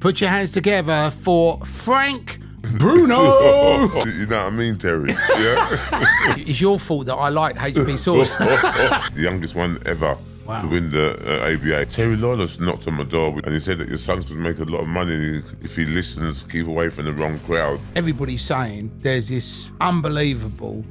Put your hands together for Frank Bruno. You know what I mean, Terry? Yeah. It's your fault that I like HB sauce. The youngest one ever. Wow. To win the ABA. Terry Lawless knocked on my door and he said that your son's going to make a lot of money if he listens, keep away from the wrong crowd. Everybody's saying there's this unbelievable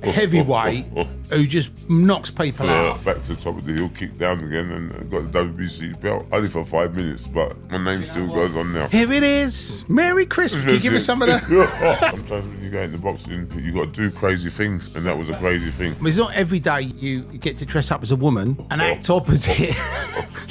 heavyweight who just knocks people out. Back to the top of the hill, kicked down again and got the WBC belt. Only for 5 minutes, but my name still goes on now. Here it is. Merry Christmas. Can you give us some of that? Sometimes when you go into boxing, you got to do crazy things, and that was a crazy thing. It's not every day you get to dress up as a woman and act opposite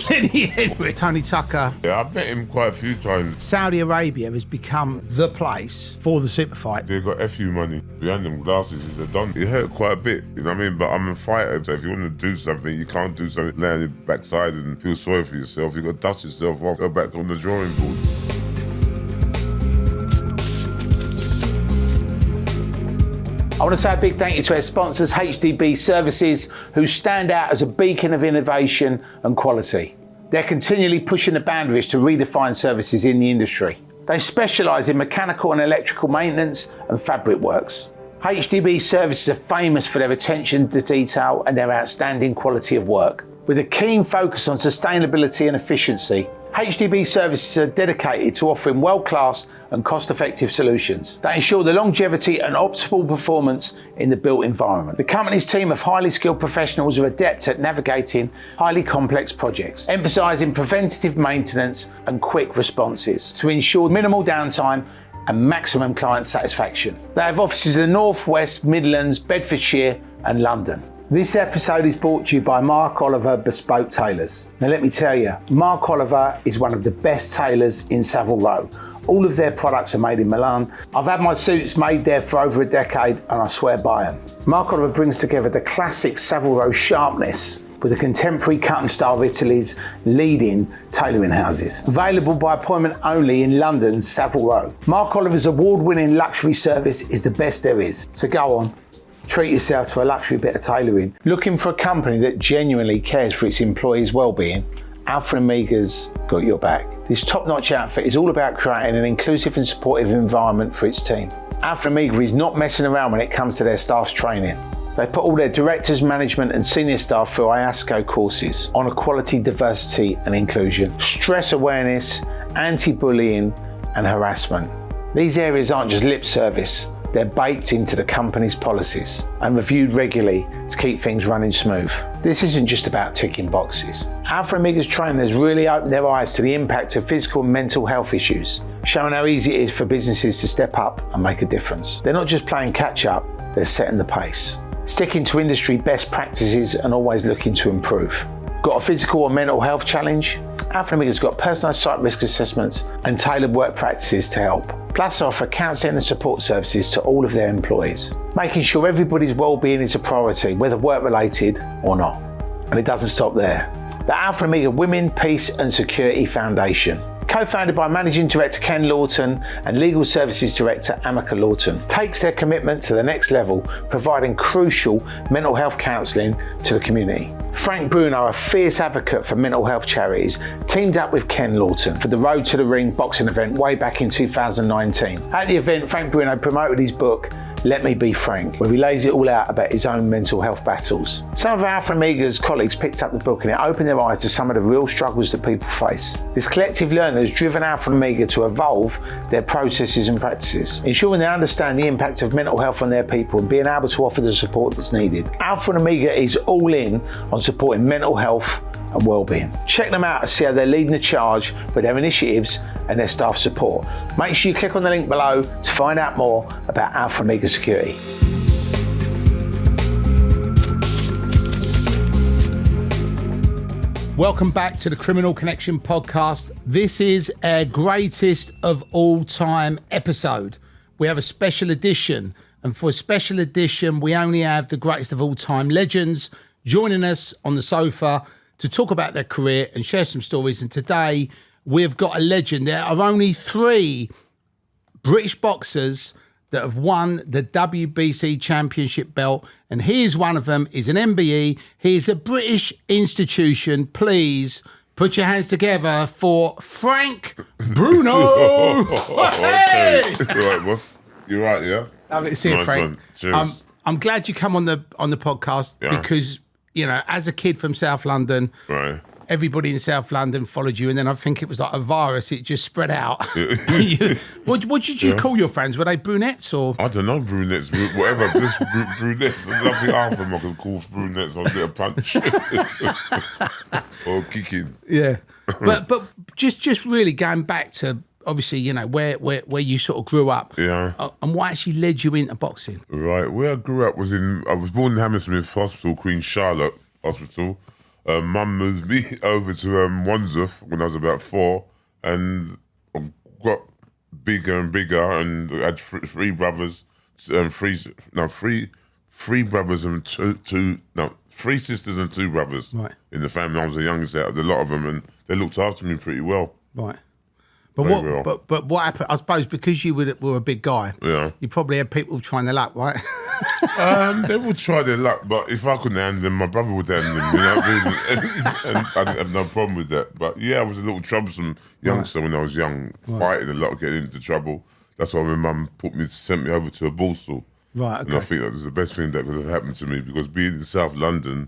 Lenny Henry. Tony Tucker. Yeah, I've met him quite a few times. Saudi Arabia has become the place for the super fight. They've got FU money. Behind them glasses, they're done. It hurt quite a bit, you know what I mean? But I'm a fighter, so if you want to do something, you can't do something, lay on your backside and feel sorry for yourself. You've got to dust yourself off, go back on the drawing board. I want to say a big thank you to our sponsors, HDB Services, who stand out as a beacon of innovation and quality. They're continually pushing the boundaries to redefine services in the industry. They specialise in mechanical and electrical maintenance and fabric works. HDB Services are famous for their attention to detail and their outstanding quality of work. With a keen focus on sustainability and efficiency, HDB Services are dedicated to offering world-class and cost-effective solutions that ensure the longevity and optimal performance in the built environment. The company's team of highly skilled professionals are adept at navigating highly complex projects, emphasising preventative maintenance and quick responses to ensure minimal downtime and maximum client satisfaction. They have offices in the North, West, Midlands, Bedfordshire and London. This episode is brought to you by Mark Oliver Bespoke Tailors. Now let me tell you, Mark Oliver is one of the best tailors in Savile Row. All of their products are made in Milan. I've had my suits made there for over a decade and I swear by them. Mark Oliver brings together the classic Savile Row sharpness with the contemporary cut and style of Italy's leading tailoring houses. Available by appointment only in London's Savile Row. Mark Oliver's award-winning luxury service is the best there is. So go on, treat yourself to a luxury bit of tailoring. Looking for a company that genuinely cares for its employees' well-being? Alpha and Omega's got your back. This top-notch outfit is all about creating an inclusive and supportive environment for its team. Alpha and Omega is not messing around when it comes to their staff's training. They put all their directors, management and senior staff through IASCO courses on equality, diversity and inclusion, stress awareness, anti-bullying and harassment. These areas aren't just lip service, they're baked into the company's policies and reviewed regularly to keep things running smooth. This isn't just about ticking boxes. Alpha and Omega's trainers really opened their eyes to the impact of physical and mental health issues, showing how easy it is for businesses to step up and make a difference. They're not just playing catch up, they're setting the pace. Sticking to industry best practices and always looking to improve. Got a physical or mental health challenge? Alpha and Omega's got personalised site risk assessments and tailored work practices to help. Plus offer counselling and support services to all of their employees, making sure everybody's well-being is a priority, whether work-related or not. And it doesn't stop there. The Alpha and Omega Women, Peace and Security Foundation, co-founded by Managing Director Ken Lawton and Legal Services Director Amika Lawton, takes their commitment to the next level, providing crucial mental health counselling to the community. Frank Bruno, a fierce advocate for mental health charities, teamed up with Ken Lawton for the Road to the Ring boxing event way back in 2019. At the event, Frank Bruno promoted his book, Let Me Be Frank, where he lays it all out about his own mental health battles. Some of Alpha and Omega's colleagues picked up the book and it opened their eyes to some of the real struggles that people face. This collective learning has driven Alpha and Omega to evolve their processes and practices, ensuring they understand the impact of mental health on their people and being able to offer the support that's needed. Alpha and Omega is all in on supporting mental health and well-being. Check them out to see how they're leading the charge with their initiatives and their staff support. Make sure you click on the link below to find out more about Alpha and Omega Security. Welcome back to the Criminal Connection podcast. This is our greatest of all time episode. We have a special edition, and for a special edition, we only have the greatest of all time legends joining us on the sofa to talk about their career and share some stories. And today we've got a legend. There are only 3 British boxers that have won the WBC Championship belt, and he is one of them. He's an MBE. He is a British institution. Please Put your hands together for Frank Bruno. Hey! Right, boss. You're right, yeah? Lovely to see you, Nice Frank. one. Cheers. I'm glad you come on the podcast because, you know, as a kid from South London, Right. everybody in South London followed you, and then I think it was like a virus. It just spread out. What did you call your friends? Were they brunettes or? I don't know, brunettes, whatever. Just brunettes. There's nothing half of them I can call brunettes. I'll get a punch. Or kicking. Yeah. But just really going back to, obviously, you know, where you sort of grew up. Yeah. And what actually led you into boxing? Right. Where I grew up I was born in Hammersmith Hospital, Queen Charlotte Hospital. Mum moved me over to Wandsworth when I was about 4, and I've got bigger and bigger, and I had three brothers, three brothers and three sisters and 2 brothers in the family. I was the youngest out of a lot of them, and they looked after me pretty well. Right. But what happened? I suppose because you were a big guy, you probably had people trying their luck, right? They would try their luck, but if I couldn't handle them, my brother would handle them. You know what I mean? And I didn't have no problem with that. But yeah, I was a little troublesome youngster when I was young, fighting a lot, getting into trouble. That's why my mum sent me over to a ball school. Right. Okay. And I think that was the best thing that could have happened to me, because being in South London,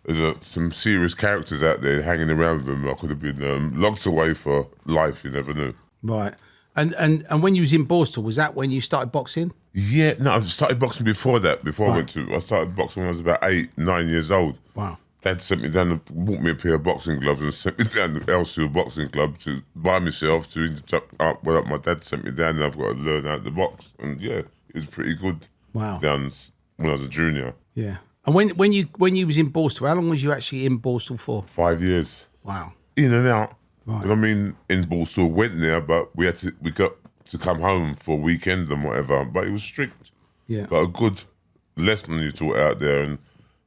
there's some serious characters out there hanging around with them. I could have been locked away for life. You never knew. Right. And when you was in Borstal, was that when you started boxing? Yeah, no, I started boxing before that. I started boxing when I was about 8, 9 years old. Wow. Dad sent me down, bought me a pair of boxing gloves and sent me down to Elsevier Boxing Club to buy myself to my dad sent me down, and I've got to learn how to box. And yeah, it was pretty good. Wow. Down when I was a junior. Yeah. And when you was in Borstal, how long was you actually in Borstal for? 5 years. Wow. In and out. Right. And I mean, in Borstal, went there, but we got to come home for a weekend and whatever. But it was strict. Yeah. But a good lesson you taught out there, and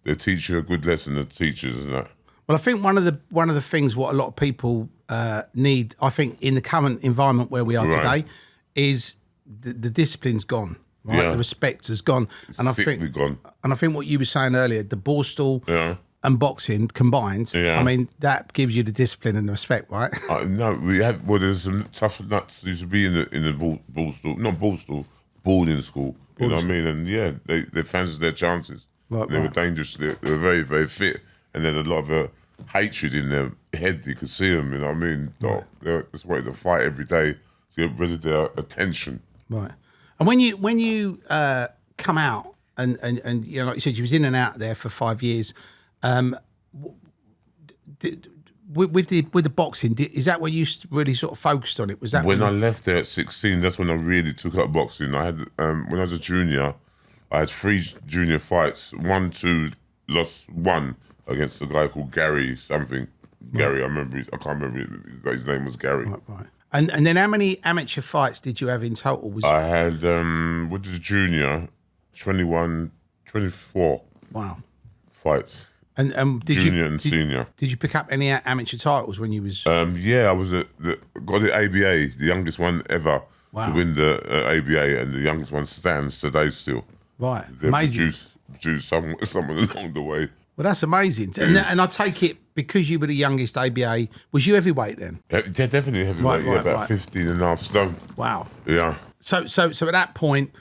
they teach you a good lesson, the teachers and that. Well, I think one of the things what a lot of people need, I think, in the current environment where we are today, is the discipline's gone. Right, the respect has gone, and I think gone. And I think what you were saying earlier, the Borstal and boxing combined. Yeah. I mean, that gives you the discipline and the respect, right? No, there's some tough nuts used to be in the boarding school. You know what I mean? And yeah, they fancied their chances. Right, they were dangerous. They were very, very fit, and then a lot of hatred in their head. You could see them. You know what I mean? They just wanted to fight every day to get rid of their attention. Right. And when you come out and you know, like you said, you was in and out there for 5 years, with the boxing, is that when you really sort of focused on it? Was that when I left there at 16? That's when I really took up boxing. I had when I was a junior, I had 3 junior fights. 1, 2, lost 1 against a guy called Gary something. Gary, I can't remember. His name was Gary. Right. And then how many amateur fights did you have in total? I had, with the junior, 21, 24 fights. And junior and senior. Did you pick up any amateur titles when you was? Yeah, I was got the ABA, the youngest one ever to win the ABA, and the youngest one stands today still. Right, They amazing. Produced someone along the way. Well, that's amazing. And I take it, because you were the youngest ABA, was you heavyweight then? Yeah, definitely heavyweight. About 15 and a half stone. Wow. Yeah. So at that point,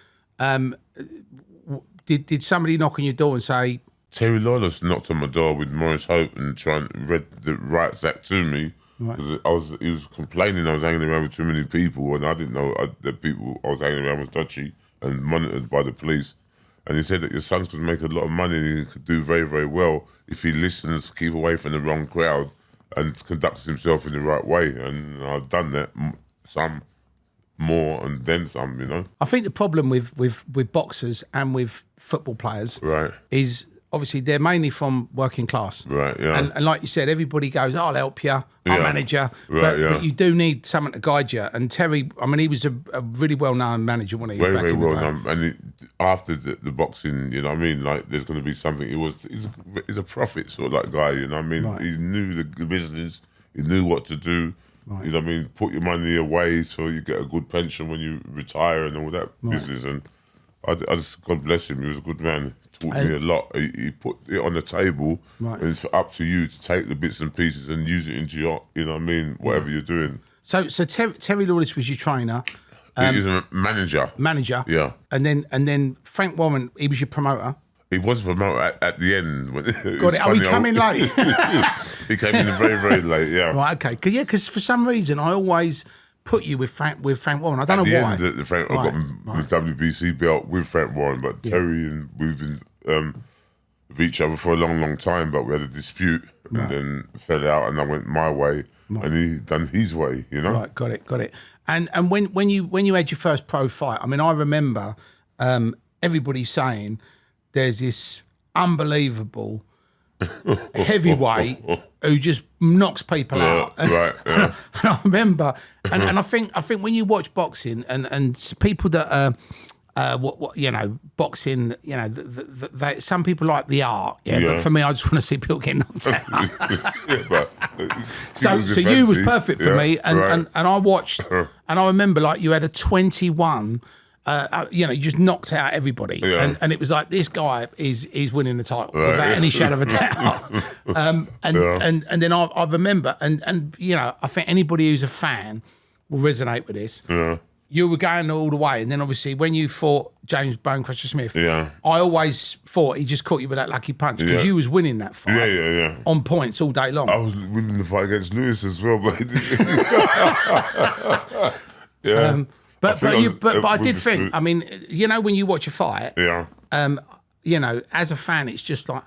did somebody knock on your door and say? Terry Lawless knocked on my door with Maurice Hope and read the rights act to me. Because he was complaining I was hanging around with too many people, and I didn't know the people I was hanging around was touchy and monitored by the police. And he said that your son could make a lot of money and he could do very, very well if he listens, keep away from the wrong crowd, and conducts himself in the right way. And I've done that, some more and then some, you know. I think the problem with boxers and with football players is obviously they're mainly from working class. Right, yeah. And like you said, everybody goes, I'll help you, I'll manage you. But you do need someone to guide you. And Terry, I mean, he was a really well-known manager, wasn't he? Very, very well-known. And after the boxing, you know what I mean, like there's going to be something. He's a prophet sort of like guy, you know what I mean? Right. He knew the business. He knew what to do. Right. You know what I mean? Put your money away so you get a good pension when you retire and all that business. And I just, God bless him, he was a good man. He taught me a lot. He put it on the table, and it's up to you to take the bits and pieces and use it into your, you know what I mean, whatever you're doing. So Terry Lawless was your trainer. He was a manager. Manager. Yeah. And then Frank Warren, he was your promoter. He was a promoter at the end. Got it. Oh, he came in late. He came in very, very late, yeah. Right, okay. Because for some reason, I always put you with Frank Warren. I don't know why. The Frank, I got the WBC belt with Frank Warren, but Terry and we've been with each other for a long, long time, but we had a dispute and then fell out, and I went my way, and he done his way, you know? Right, got it. And when you had your first pro fight, I mean, I remember everybody saying there's this unbelievable heavyweight who just knocks people out. Right. Yeah. And I remember, and I think when you watch boxing and people that what you know, boxing, you know, some people like the art, but for me, I just want to see people get knocked out. So you was perfect for me, and I watched, and I remember like you had a 21. You know, you just knocked out everybody, and it was like this guy is winning the title without any shadow of a doubt. And then I remember, and you know, I think anybody who's a fan will resonate with this. Yeah. You were going all the way, and then obviously when you fought James Bonecrusher Smith, I always thought he just caught you with that lucky punch because you was winning that fight, on points all day long. I was winning the fight against Lewis as well, but But I did think, I mean, you know, when you watch a fight, you know, as a fan, it's just like,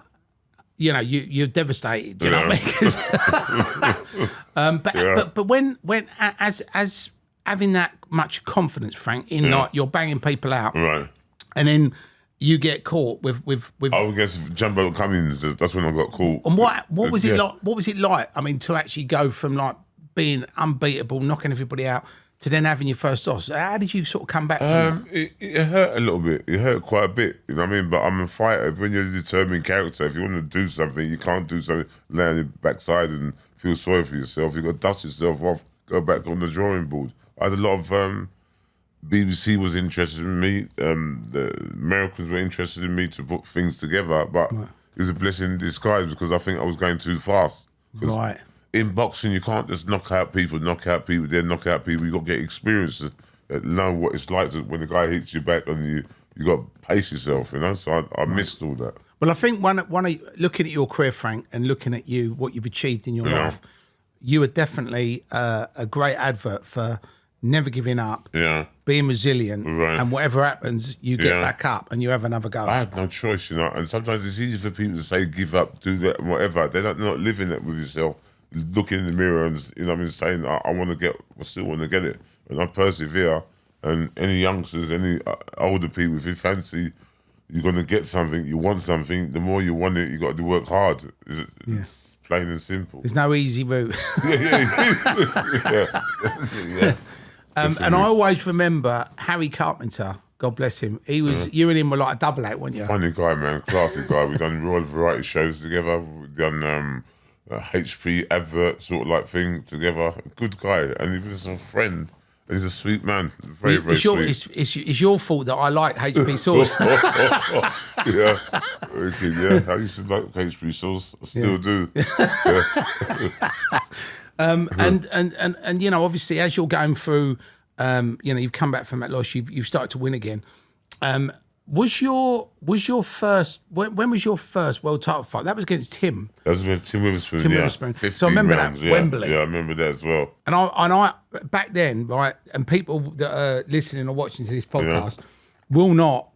you know, you're devastated. You know what I mean? But when as having that much confidence, Frank, in like you're banging people out, right, and then you get caught with. I against Jumbo Cummings. That's when I got caught. And what was it like? What was it like? I mean, to actually go from like being unbeatable, knocking everybody out, to then having your first loss. How did you sort of come back from that? It hurt a little bit. It hurt quite a bit. You know what I mean? But I'm a fighter. When you're a determined character, if you want to do something, you can't do something, lay on your backside and feel sorry for yourself. You've got to dust yourself off, go back on the drawing board. I had a lot of BBC was interested in me. The Americans were interested in me to put things together. But it was a blessing in disguise because I think I was going too fast. Right. In boxing, you can't just knock out people, then knock out people. You got to get experience to know what it's like when the guy hits you back, and you got to pace yourself, you know. So I missed all that. Well, I think one of looking at your career, Frank, and looking at you, what you've achieved in your life, you are definitely a great advert for never giving up, being resilient, and whatever happens, you get back up and you have another go. I had no choice, you know. And sometimes it's easy for people to say give up, do that, and whatever. They're not living it with yourself. Looking in the mirror and, you know what I mean, saying, I want to I still want to get it. And I persevere. And any youngsters, any older people, if you fancy you're going to get something, you want something, the more you want it, you got to work hard. It's plain and simple. There's no easy route. And I always remember Harry Carpenter, God bless him. He was, you and him were like a double act, weren't you? Funny guy, man. Classy guy. We've done Royal Variety shows together. We've done a HP advert sort of like thing together. Good guy, and he was a friend. He's a sweet man, very sweet. It's your fault that I like HP sauce. I used to like HP sauce. I still do. And you know, obviously, as you're going through, you know, you've come back from that loss. You've started to win again. Was your first? When was your first world title fight? That was against Tim. That was against Tim Witherspoon. 15 so I remember rounds, that Wembley. Yeah, I remember that as well. And I back then, right, and people that are listening or watching to this podcast will not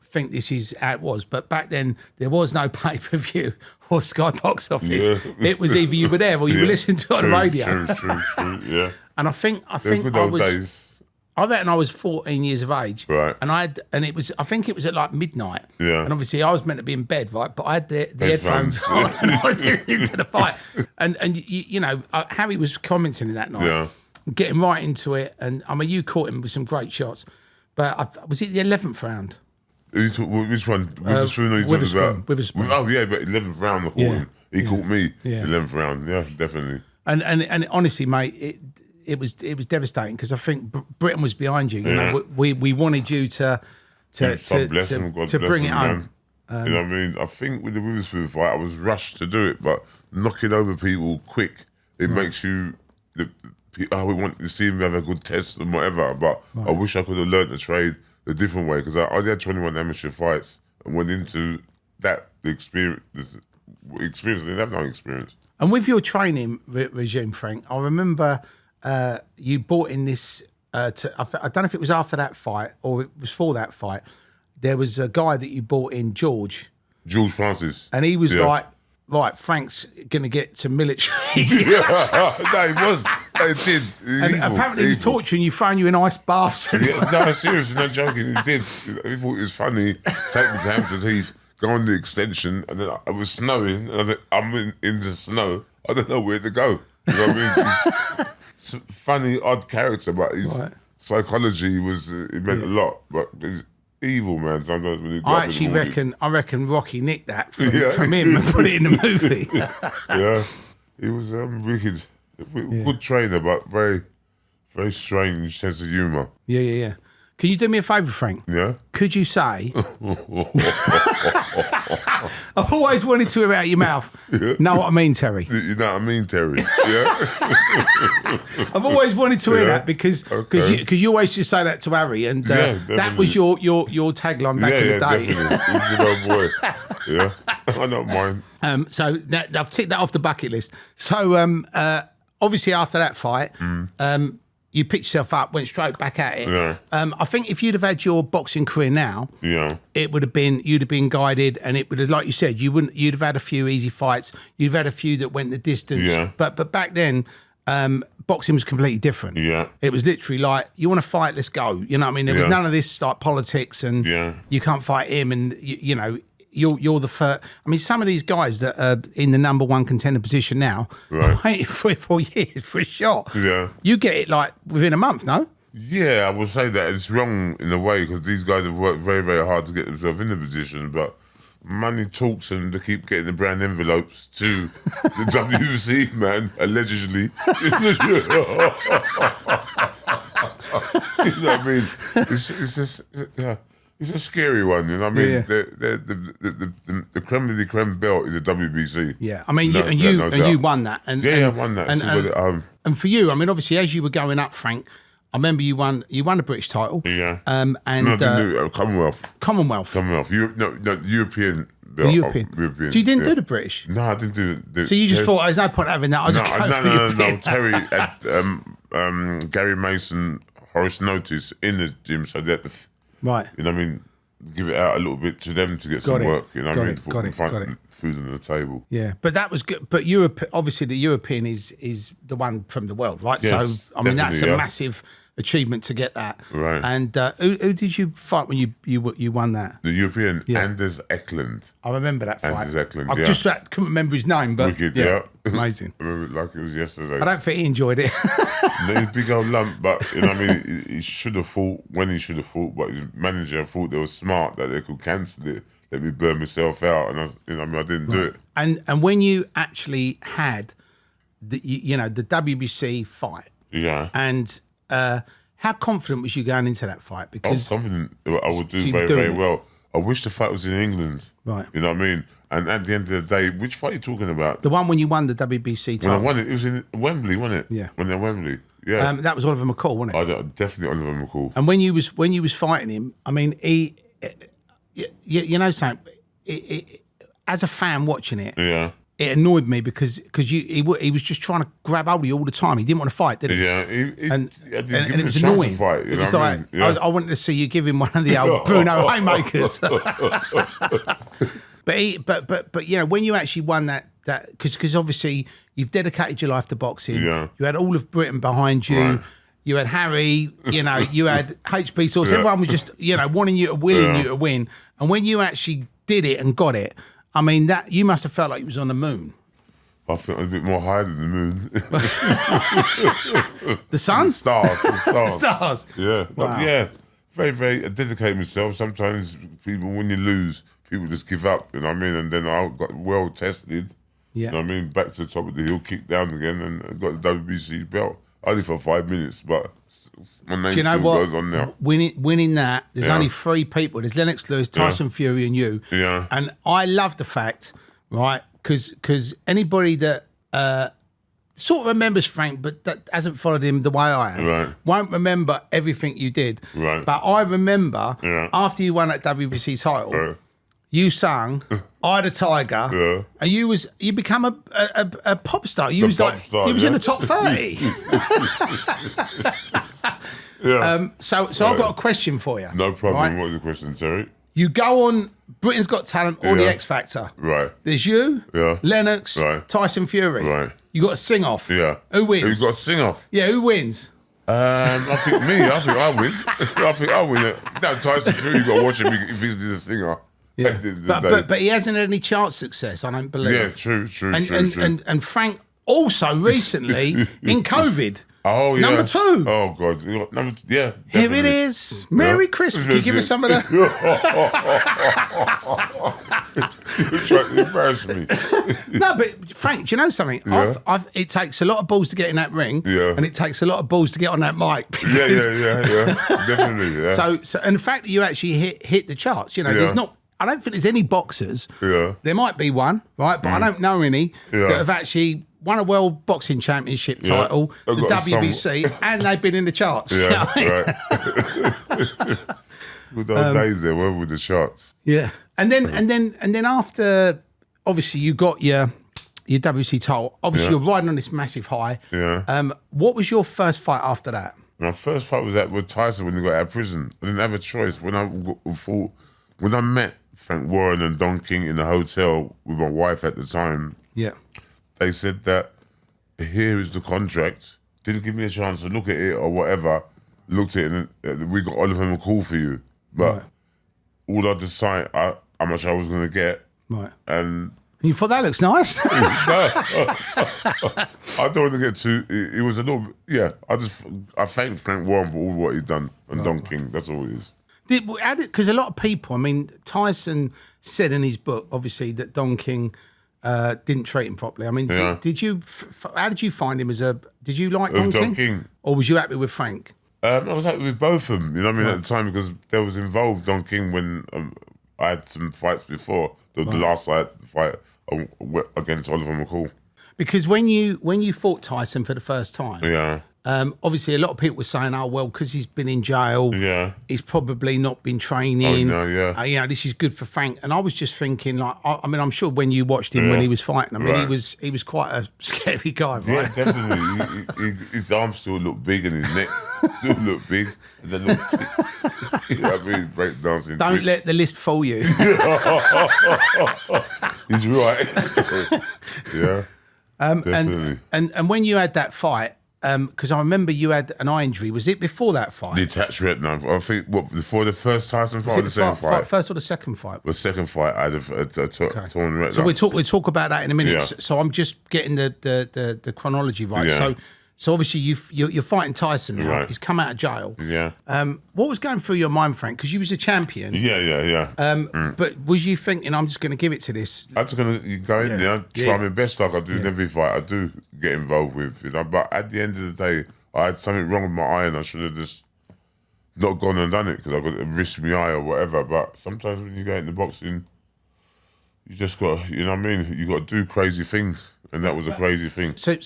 think this is how it was. But back then, there was no pay-per-view or Sky Box Office. Yeah. It was either you were there or you were listening to it on the radio. True. Yeah. And I think good old days. I reckon I was 14 years of age, right? And I think it was at like midnight, And obviously I was meant to be in bed, right? But I had the headphones on and I was into the fight, and you know, Harry was commenting that night, getting right into it, and I mean, you caught him with some great shots, but was it the 11th round? Which one? Witherspoon? Witherspoon. Oh yeah, but 11th round, I caught him. He caught me. 11th round, definitely. And honestly, mate, it was devastating because I think Britain was behind you. You know, we wanted you to God bless him, God to bless bring him, it home. man. You know what I mean? I think with the Witherspoon fight, I was rushed to do it, but knocking over people quick, it makes you. We want to see him have a good test and whatever, but I wish I could have learned the trade a different way, because I only had 21 amateur fights and went into that the experience. I didn't have no experience. And with your training regime, Frank, I remember you bought in this. I don't know if it was after that fight or it was for that fight. There was a guy that you bought in, George Francis, and he was like, right, Frank's going to get some military. No, he was. It did. And apparently he was torturing you, throwing you in ice baths. No, seriously, not joking. He did. He thought it was funny. Take me to Hampstead Heath, go on the extension, and then it was snowing, and I'm in the snow. I don't know where to go. You know what I mean? He's a funny, odd character, but his psychology it meant a lot. But he's evil, man. Sometimes when he I reckon Rocky nicked that from him and put it in the movie. Yeah, he was wicked. Good trainer, but very, very strange sense of humour. Yeah. Can you do me a favour, Frank? Yeah. Could you say? I've always wanted to hear out your mouth. Yeah. Know what I mean, Terry? You know what I mean, Terry? Yeah. I've always wanted to hear that because you always just say that to Harry, and that was your tagline back in the day. Definitely. Good old boy. Yeah, I don't mind. So I've ticked that off the bucket list. So obviously after that fight, you picked yourself up, went straight back at it. Yeah. I think if you'd have had your boxing career now, it would have been, you'd have been guided, and it would have, like you said, you'd have had a few easy fights. You'd have had a few that went the distance. Yeah. But back then, boxing was completely different. Yeah. It was literally like, you want to fight, let's go. You know what I mean? There was none of this like politics and you can't fight him, and you know, you're the first. I mean, some of these guys that are in the number one contender position now, waited 3 or 4 years for a shot. Yeah. You get it like within a month, no? Yeah, I would say that it's wrong in a way, because these guys have worked very, very hard to get themselves in the position, but money talks and they keep getting the brown envelopes to the WBC, man, allegedly. You know what I mean? It's just, it's a scary one, you know what I mean? Yeah. The creme de la creme belt is a WBC. Yeah, I mean, you won that. And I won that. And for you, I mean, obviously, as you were going up, Frank, I remember you won a British title. Yeah. And no, I didn't do it. Commonwealth. European belt. European. So you didn't do the British? No, I didn't do it. So you just thought, there's no point having that. I'll just go for European. No. Terry had Gary Mason, Horace Notice in the gym, so they had to, right. You know what I mean, give it out a little bit to them to get some work. You know what I mean? To put food on the table. Yeah, but that was good. But Europe, obviously, the European is the one from the world, right? Yes, so I mean, that's a massive achievement to get that. Right. And who did you fight when you won that? The European, Anders Eklund. I remember that fight. Anders Eklund, I just couldn't remember his name, but wicked, amazing. I remember it like it was yesterday. I don't think he enjoyed it. He's a big old lump, but you know what I mean, he should have fought when he should have fought, but his manager thought they were smart that they could cancel it, let me burn myself out, and I didn't do it. And when you actually had the WBC fight, and how confident was you going into that fight? Because I was confident I would do very, very well. I wish the fight was in England. Right. You know what I mean? And at the end of the day, which fight are you talking about? The one when you won the WBC title. When I won it, it was in Wembley, wasn't it? Yeah. When they're Wembley. Yeah. That was Oliver McCall, wasn't it? Definitely Oliver McCall. And when you was fighting him, I mean, you know something, as a fan watching it, it annoyed me because he was just trying to grab hold of you all the time. He didn't want to fight, did he? Yeah, and it was annoying. It was like I wanted to see you give him one of the old Bruno haymakers. But you know, when you actually won that because obviously you've dedicated your life to boxing. Yeah. You had all of Britain behind you. Right. You had Harry, you know, you had HB Source. Everyone was just, you know, wanting you, willing you to win. And when you actually did it and got it, I mean, that you must have felt like you was on the moon. I think I was a bit more higher than the moon. The sun? The stars. Stars. Yeah. Wow. Yeah. Very, very, I dedicate myself. Sometimes people, when you lose, people just give up, you know what I mean? And then I got well tested. Yeah. You know what I mean? Back to the top of the hill, kicked down again, and got the WBC belt. only for 5 minutes, but my name Do you know still what? goes on now. Winning that, there's Yeah. only 3 people. There's Lennox Lewis, Tyson Fury, and you. Yeah. And I love the fact, right, because anybody that sort of remembers Frank, but that hasn't followed him the way I have, Right. won't remember everything you did. Right. But I remember Yeah. after you won that WBC title, Right. you sung "I the Tiger," Yeah. and you become a pop star. You was pop like star, you was in yeah. the top 30. Yeah. So I've got a question for you. No problem. right? What was the question, Terry? You go on Britain's Got Talent or The Yeah. X Factor. Right. There's you, Yeah. Lennox, Right. Tyson Fury. Right. You got to sing off. Yeah. Who wins? You've got to sing off. Yeah, who wins? I think me. I think I win. I think I win it. Now Tyson Fury, you got to watch him if he's the singer. Yeah. At the end of the day. But he hasn't had any chart success, I don't believe. Yeah, true. And Frank also recently in COVID. Oh, yeah. Number 2. Oh, God. Yeah. Here it definitely. is. Merry Yeah. Christmas. Can you give us some of that? You're trying to embarrass me. No, but Frank, do you know something? Yeah. It takes a lot of balls to get in that ring, Yeah. and it takes a lot of balls to get on that mic. Yeah. Definitely, yeah. So, and the fact that you actually hit the charts, you know, Yeah. there's not. I don't think there's any boxers. Yeah. There might be one, right? But I don't know any Yeah. that have actually won a World Boxing Championship Yeah. title, I've the got WBC, and they've been in the charts. You know Yeah, what I mean? right. Good old days there, weren't we, with the shots? Yeah. And then after, obviously, you got your WBC title. Obviously, Yeah. you're riding on this massive high. Yeah. What was your first fight after that? My first fight was with Tyson when he got out of prison. I didn't have a choice. When I met Frank Warren and Don King in the hotel with my wife at the time, Yeah. they said that here is the contract. Didn't give me a chance to look at it or whatever. Looked at it and we got Oliver McCall for you. But all I decided how much I was going to get. Right. And You thought that looks nice? I don't want to get too. It was a little. Yeah, I thank Frank Warren for all what he's done and Don King. That's all it is. Because a lot of people, I mean, Tyson said in his book, obviously, that Don King didn't treat him properly. I mean, Yeah. did you? How did you find him as a? Did you like Don Don King? King. Or was you happy with Frank? I was happy with both of them. You know what I mean? At the time, because there was involved Don King when I had some fights before the last fight against Oliver McCall. Because when you fought Tyson for the first time, Yeah. obviously a lot of people were saying, "Oh well, because he's been in jail, Yeah. he's probably not been training. Oh, no, yeah. You know, this is good for Frank." And I was just thinking, like, I mean, I'm sure when you watched him when he was fighting, I mean, Right. he was quite a scary guy, right? Yeah, definitely. His arms still look big and his neck still look big. And then look, you know what I mean? Break dancing. Don't let the lisp fool you. He's right. Yeah. Definitely. And when you had that fight, because I remember you had an eye injury. Was it before that fight? Detached retina. I think before the first Tyson fight or the second fight? First or the second fight? The second fight, I had a torn retina. So we'll talk about that in a minute. Yeah. So I'm just getting the chronology right. Yeah. So obviously you're fighting Tyson now. Right. He's come out of jail. Yeah. What was going through your mind, Frank? Because you was a champion. Yeah. But was you thinking, I'm just going to give it to this? I'm just going to go in there, try my best like I do in every fight I do get involved with. You know? But at the end of the day, I had something wrong with my eye and I should have just not gone and done it because I got to risk my eye or whatever. But sometimes when you go into boxing, you just got to, you know what I mean? You got to do crazy things. And that was a crazy thing. So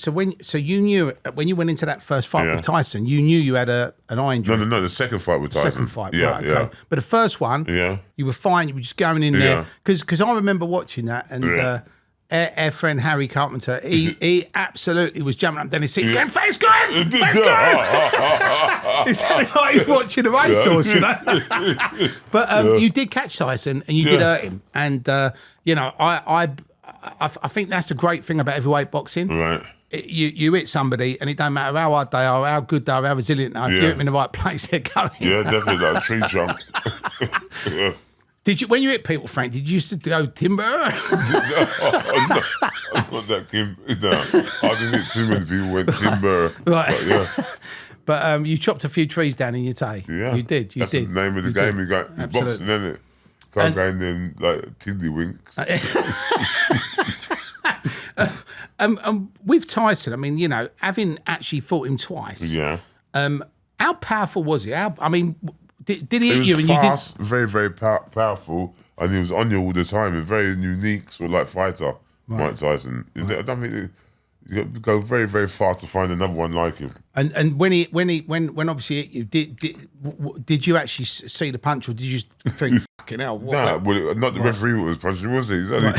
you knew when you went into that first fight Yeah. with Tyson, you knew you had an eye injury. No, the second fight with Tyson. Second fight, Yeah, right? yeah. Okay. But the first one, Yeah. you were fine. You were just going in Yeah. there because I remember watching that and. Yeah. Our friend Harry Carpenter, he absolutely was jumping up down his seat. He's going, face going! Face going! He sounded like he was watching a racehorse, you know? But you did catch Tyson and you did hurt him. And, you know, I think that's the great thing about heavyweight boxing. Right. You hit somebody and it don't matter how hard they are, how good they are, how resilient they are. If you hit them in the right place, they're going. Yeah, definitely like a tree trunk. Yeah. Did you, when you hit people, Frank, did you used to go timber? I'm not that Kim. No, I didn't hit too many people went timber. Right. But yeah. But you chopped a few trees down in your tay. Yeah. You did. That's the name of the game. You got it's boxing, isn't it? Can't go in there and like tiddlywinks. With Tyson, I mean, having actually fought him twice, Yeah. how powerful was he? Did he hit He was you and fast, you didn't? very, very powerful, and he was on you all the time. A very unique sort of like fighter, Mike Tyson. I don't think you got to go very, very far to find another one like him. And when obviously hit you, did you actually see the punch, or did you think fucking hell? What? Nah, well, not the referee who was punching, was he? It's only me.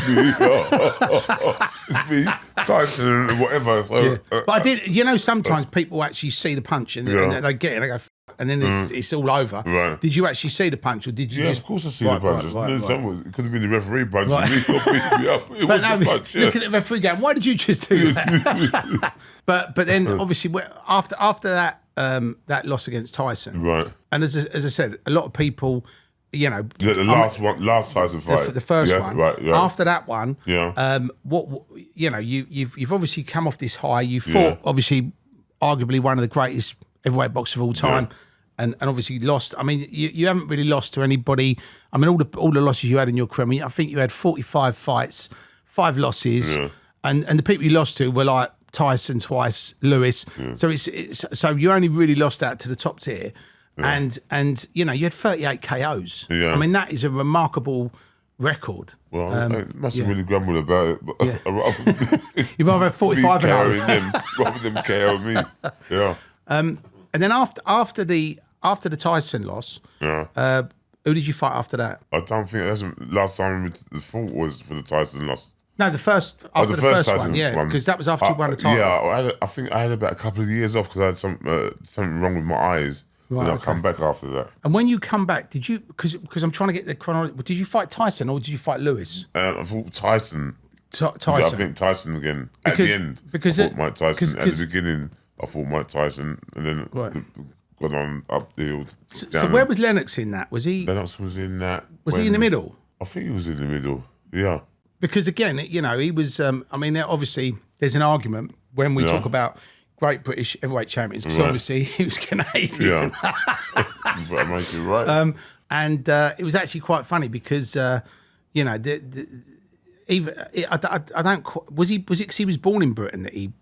It's me, Tyson, and whatever. So, But I did. Sometimes people actually see the punch and they get it. And they go. And then it's all over. Right. Did you actually see the punch, or did you? Yeah, just... of course I see the punches. It could have been the referee punching me or beating me up. It But was the punch, yeah. looking at the referee going, why did you just do that? but then obviously after that that loss against Tyson, Right. and as I said, a lot of people, The last Tyson fight. the first yeah, one. Right, yeah. After that one, you've obviously come off this high. You fought obviously arguably one of the greatest heavyweight boxers of all time. Yeah. And obviously lost. I mean, you haven't really lost to anybody. I mean, all the losses you had in your career. I mean, I think you had 45 fights, 5 losses, and the people you lost to were like Tyson twice, Lewis. Yeah. So so you only really lost out to the top tier, and you had 38 KOs. Yeah. I mean, that is a remarkable record. Well, I must have really grumbled about it. But you'd rather have 45 and 0 them rather than KO me. Yeah. And then after the Tyson loss, who did you fight after that? I don't think that's last time the fought was for the Tyson loss. No, the first after the first Tyson one, yeah, because that was after you won the title. Yeah, I think I had about a couple of years off because I had something wrong with my eyes. Right, and I come back after that. And when you come back, did you? Because I'm trying to get the chronology. Did you fight Tyson or did you fight Lewis? I fought Tyson. Tyson. I think Tyson again at the end. I fought Mike Tyson at the beginning. I fought Mike Tyson, and then got on up the hill. So where was Lennox in that? Was he? Lennox was in that. Was he in the middle? I think he was in the middle. Yeah. Because again, he was. I mean, obviously, there's an argument when we talk about great British heavyweight champions, because obviously he was Canadian. Yeah. But I make it right. And it was actually quite funny because I don't. Was it because he was born in Britain that he?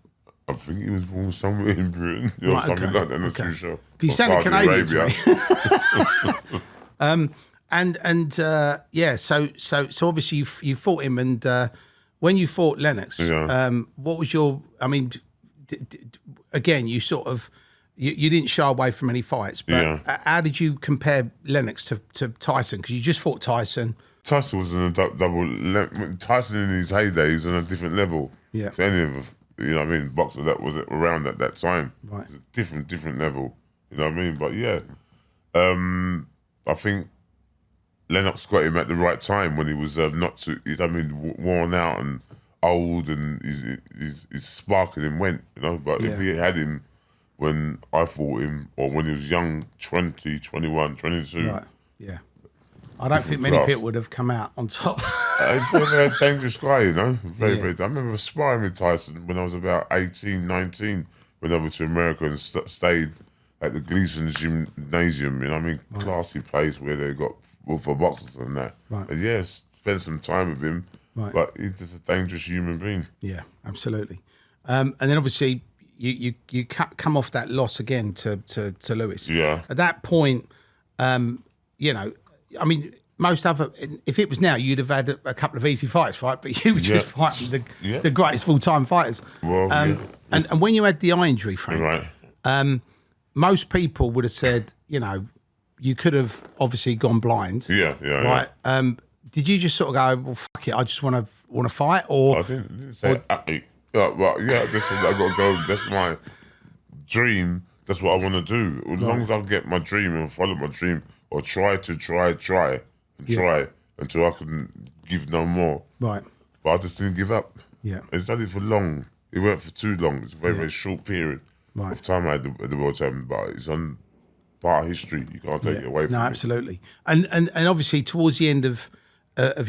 I think he was born somewhere in Britain or something like that. I'm not too sure. But he sounded Canadian to me. So obviously you fought him, and when you fought Lennox, what was your? I mean, again, you sort of you didn't shy away from any fights, but how did you compare Lennox to Tyson? Because you just fought Tyson. Tyson was in a double. Tyson in his heyday was on a different level. Yeah. To any of boxer that was around at that time. Right. It was a different level. You know what I mean? But yeah, I think Lennox got him at the right time when he was not too, worn out and old, and his spark in him went, But if he had him when I fought him, or when he was young, 20, 21, 22. Right, yeah. I don't think many people would have come out on top. He's a very dangerous guy, Very, very. I remember sparring with Tyson when I was about 18, 19, went over to America and stayed at the Gleason Gymnasium, classy place where they got for boxers and that. Right. And spent some time with him, but he's just a dangerous human being. Yeah, absolutely. And then obviously you come off that loss again to Lewis. Yeah. At that point, most other, if it was now, you'd have had a couple of easy fights, right? But you were just fighting the greatest full-time fighters. Well, and when you had the eye injury, Frank, right. Most people would have said, you could have obviously gone blind. Yeah. Right. Did you just sort of go, well, fuck it, I just want to fight? Or I didn't say, that's what I got to go. That's my dream. That's what I want to do. As long as I get my dream and follow my dream, or try until I can give no more. Right. But I just didn't give up. Yeah. It's done it for long. It weren't for too long. It's a very, very short period of time I had the world champion, but it's on part of history. You can't take it away from me. No, absolutely. And obviously towards the end of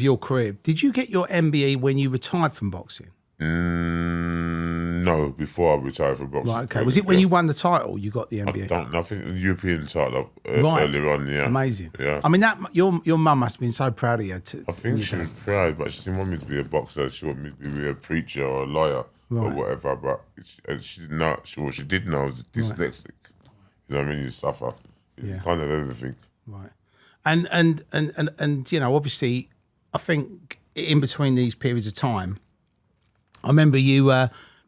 your career, did you get your MBE when you retired from boxing? No, before I retired from boxing. Right, okay. Was it when you won the title you got the MBE? I don't know. I think the European title earlier on, yeah. Amazing. Yeah. I mean, your mum must have been so proud of you. I think she was proud, but she didn't want me to be a boxer. She wanted me to be a preacher or a lawyer. or whatever. But she didn't know. What she did know was dyslexic. You know what I mean? You suffer. You kind of everything. Right. And you know, obviously, I think in between these periods of time, I remember you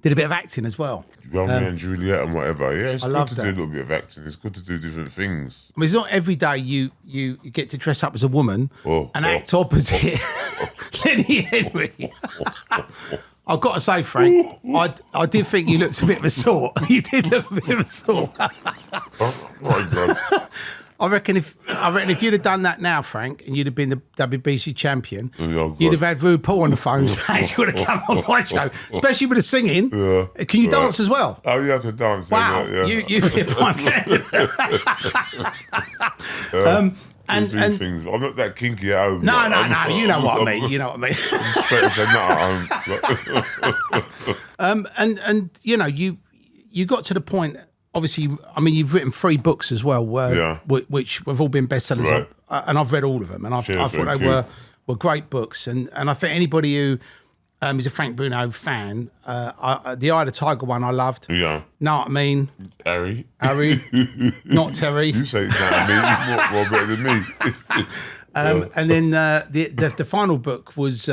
did a bit of acting as well. Romeo and Juliet and whatever. Yeah, it's good to do a little bit of acting. It's good to do different things. I mean, it's not every day you get to dress up as a woman and act opposite Lenny Henry. I've got to say, Frank, I did think you looked a bit of a sort. You did look a bit of a sort. Oh my God. I reckon if you'd have done that now, Frank, and you'd have been the WBC champion, you'd have had RuPaul on the phone saying you would have come on my show, especially with the singing. Yeah. Can you dance as well? Oh, yeah, I can dance. Wow, you'd be a prime candidate. And things. I'm not that kinky at home. No, you know what I mean. You know what I mean. Straight as a nut at home. And you know, you got to the point. Obviously, I mean, you've written 3 books as well, which have all been bestsellers, Right. and I've read all of them, and I thought they were great books. And I think anybody who is a Frank Bruno fan, the Eye of the Tiger one I loved. Yeah. Know what I mean? Harry, not Terry. You say it's not me. You're more better than me. And then the final book was.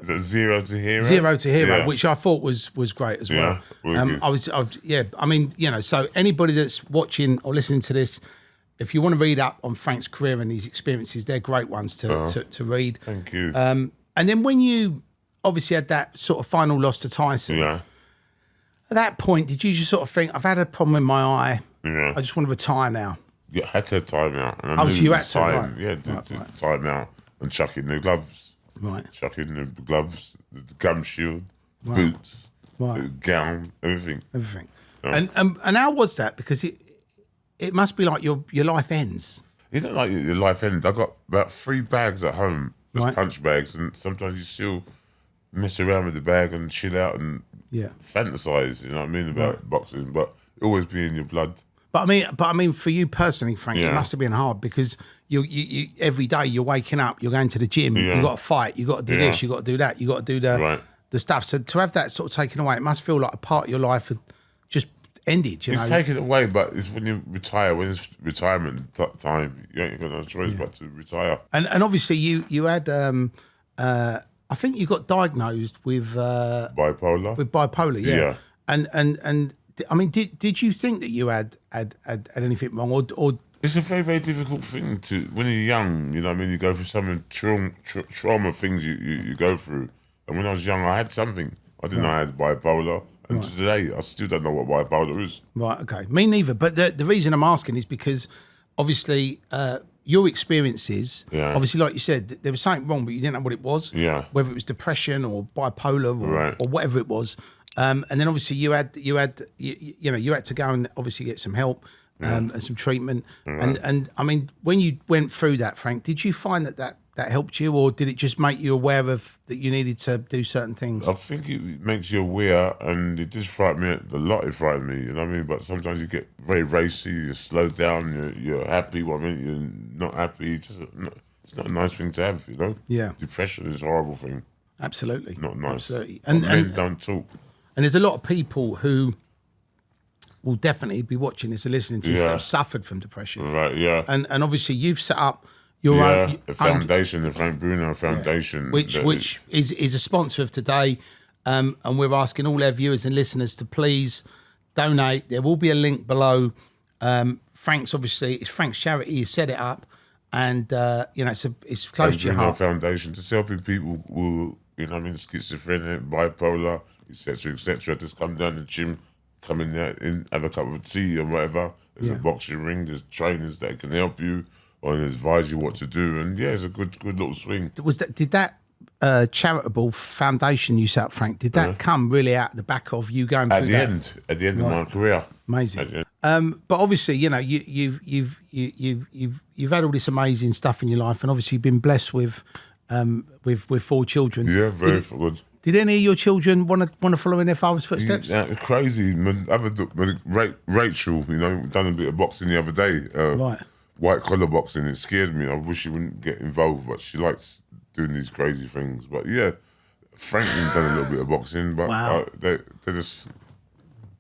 Is that Zero to Hero? Zero to Hero, which I thought was great as well. Yeah, I mean, you know, so anybody that's watching or listening to this, if you want to read up on Frank's career and these experiences, they're great ones to read. Thank you. And then when you obviously had that sort of final loss to Tyson, at that point, did you just sort of think, I've had a problem in my eye, I just want to retire now? Yeah, I had to time out. And I knew so you it had was to, time. right. Yeah, to time out and chuck in the gloves. Right. Chuck in the gloves, the gum shield, boots, the gown, everything. And how was that? Because it must be like your life ends. It's not like your life ends. I got about 3 bags at home, just punch bags, and sometimes you still mess around with the bag and chill out and fantasize. You know what I mean about boxing, but it always be in your blood. But I mean, for you personally, Frank, it must have been hard because you every day you're waking up, you're going to the gym, you got to fight, you got to do this, you got to do that, you got to do the stuff. So to have that sort of taken away, it must feel like a part of your life had just ended. You know, it's taken away, but it's when you retire, when it's retirement time, you ain't got no choice but to retire. And obviously you had, I think you got diagnosed with bipolar. With bipolar, yeah. And I mean, did you think that you had anything wrong, or it's a very, very difficult thing to when you're young. You know what I mean? You go through some trauma things you go through. And when I was young, I had something. I didn't know I had bipolar, and today I still don't know what bipolar is. Right. Okay. Me neither. But the reason I'm asking is because obviously your experiences. Yeah. Obviously, like you said, there was something wrong, but you didn't know what it was. Yeah. Whether it was depression or bipolar or whatever it was. And then obviously you had to go and obviously get some help and some treatment. And I mean, when you went through that, Frank, did you find that helped you, or did it just make you aware of that you needed to do certain things? I think it makes you aware, and it just frightened me a lot. It frightened me, you know what I mean? But sometimes you get very racy, you slow down, you're happy, you're not happy. It's not a nice thing to have, you know? Yeah. Depression is a horrible thing. Absolutely. Not nice. Absolutely. And men don't talk. And there's a lot of people who will definitely be watching this and listening to this that have suffered from depression. Right, yeah. And obviously you've set up your own... the foundation, the Frank Bruno Foundation. Which is a sponsor of today. And we're asking all our viewers and listeners to please donate. There will be a link below. Frank's charity. He set it up. And, it's close to your heart. Foundation, just helping people who, schizophrenic, bipolar, etc. Just come down the gym, come in there and have a cup of tea and whatever. There's a boxing ring, there's trainers that can help you or advise you what to do. And it's a good little swing. Did that charitable foundation you set up, Frank, did that come really out the back of you going through that? At the end of my career. Amazing. But obviously, you've had all this amazing stuff in your life, and obviously you've been blessed with 4 children. Yeah, very good. Did any of your children want to follow in their father's footsteps? Yeah, crazy. Rachel, done a bit of boxing the other day. White collar boxing. It scared me. I wish she wouldn't get involved, but she likes doing these crazy things. But Franklin done a little bit of boxing, but Wow. they're just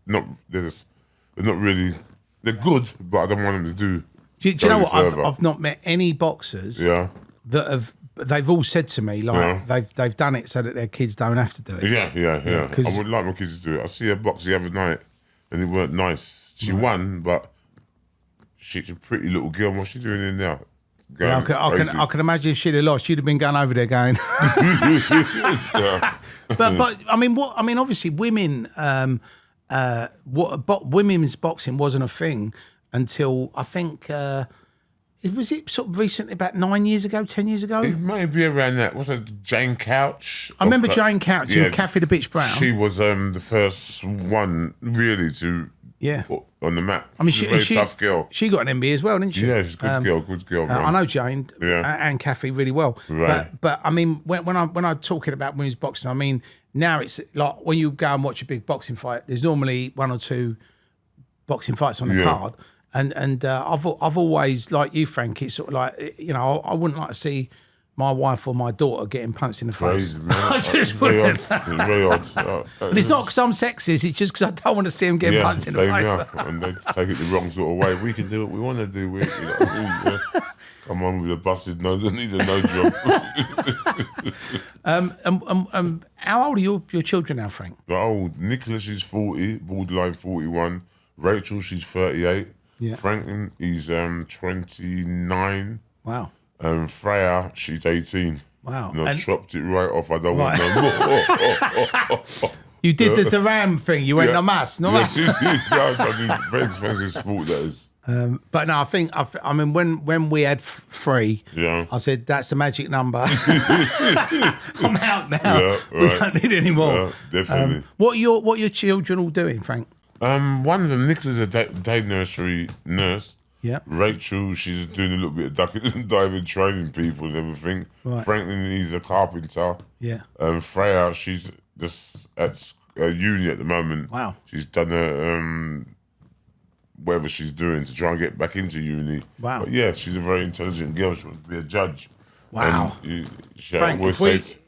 not really. They're good, but I don't want them to do. Do you know what? further. I've not met any boxers Yeah, that have. They've all said to me like they've done it so that their kids don't have to do it. yeah. 'cause- I would like my kids to do it. I see her box the other night, and it weren't nice. She won, but she's a pretty little girl. What's she doing in there? Yeah, I can imagine if she'd have lost, she'd have been going over there going. But I mean, obviously, women, women's boxing wasn't a thing until I think was it sort of recently, about 9 years ago, 10 years ago. It might be around that. What's that? Jane Couch. I remember Jane Couch and Kathy the Bitch Brown. She was the first one really to put on the map. I mean, she's a very tough girl. She got an MBA as well, didn't she? Yeah, she's a good girl. Man. I know Jane and Kathy really well. Right. But I mean, when I'm talking about women's boxing, I mean, now it's like when you go and watch a big boxing fight, there's normally one or two boxing fights on the card. And I've always, like you, Frank, it's sort of like, you know, I wouldn't like to see my wife or my daughter getting punched in the face. Crazy, man. I just very odd. wouldn't. It's very odd. And it's not because I'm sexist, it's just because I don't want to see them getting punched in the same face. here. And they take it the wrong sort of way. We can do what we want to do. Come on with a busted nose. I need a nose job. How old are your children now, Frank? Nicholas is 40, borderline 41. Rachel, she's 38. Yeah. Franklin, he's 29. Wow. Freya, she's 18. Wow. And I chopped it right off. I don't Right. want no more. You did the ram thing. You went no mas. I do very expensive sport, that is. But no, I mean, when we had three, I said that's the magic number. I'm out now. Yeah, We right. don't need any more. Yeah, definitely. What are your children all doing, Frank? One of them, Nicholas, is a day nursery nurse. Yeah. Rachel, she's doing a little bit of ducking and diving, training people and everything. Right. Franklin, he's a carpenter. Yeah. Freya, she's just at uni at the moment. Wow. She's done a whatever she's doing to try and get back into uni. Wow. But yeah, she's a very intelligent girl. She wants to be a judge. Wow. And Frank,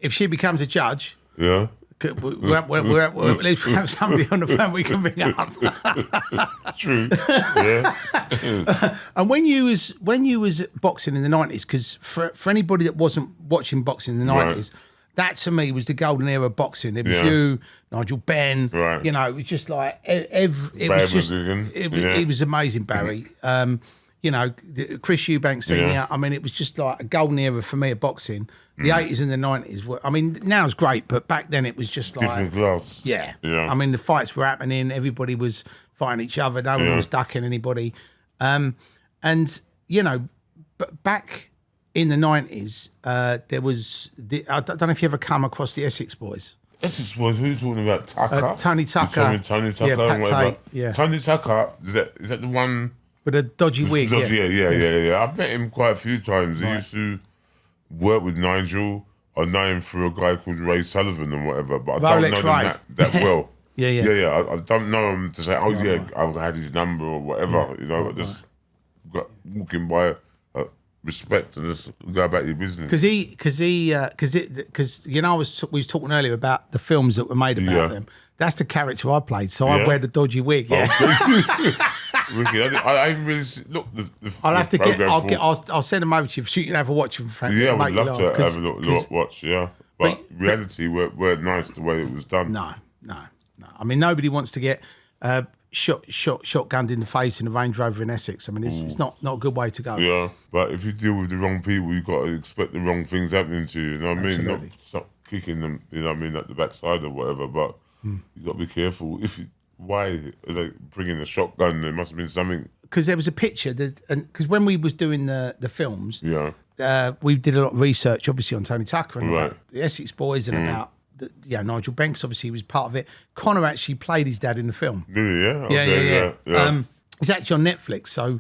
if she becomes a judge, yeah. let's have somebody on the phone we can bring up. True. Yeah. And when you was boxing in the 90s, because for anybody that wasn't watching boxing in the 90s, that to me was the golden era of boxing. It was you, Nigel Benn. Right. You know, it was just like it was amazing, Barry. You know, Chris Eubank Senior. Yeah. I mean, it was just like a golden era for me of boxing. The 80s and the 90s were. I mean, now it's great, but back then it was just like Different class. Yeah. Yeah. I mean, the fights were happening. Everybody was fighting each other. No one was ducking anybody. And, you know, but back in the 90s, there was... I don't know if you ever come across the Essex boys. Essex boys, who's talking about Tucker? Tony Tucker. Tony Tucker. Yeah, Pat and whatever. Tate, yeah. Tony Tucker, is that the one... With a dodgy wig. Yeah. I've met him quite a few times. He used to work with Nigel. I know him through a guy called Ray Sullivan and whatever, but I don't know him that well. Yeah. I don't know him to say, I've had his number or whatever. You know, I just got walking by, respect, and just go about your business. Because you know, we was talking earlier about the films that were made about them. That's the character I played, so I wear the dodgy wig. Yeah. Ricky, I haven't really look. I'll have to get. I'll send them over to you so you can have a watch of them, Frank. Yeah, I would love to have a look watch. Yeah, but reality weren't nice the way it was done. No. I mean, nobody wants to get shotgunned in the face in a Range Rover in Essex. I mean, it's not a good way to go. Yeah, but if you deal with the wrong people, you've got to expect the wrong things happening to you. You know what I mean? Not stop kicking them. You know what I mean, at the backside or whatever. But you got to be careful. Why are they bringing a shotgun? There must have been something. Because there was a picture, because when we was doing the films, yeah, we did a lot of research, obviously, on Tony Tucker and right. about the Essex boys and about Nigel Benn, obviously, was part of it. Connor actually played his dad in the film. Yeah. Okay, yeah. It's actually on Netflix, so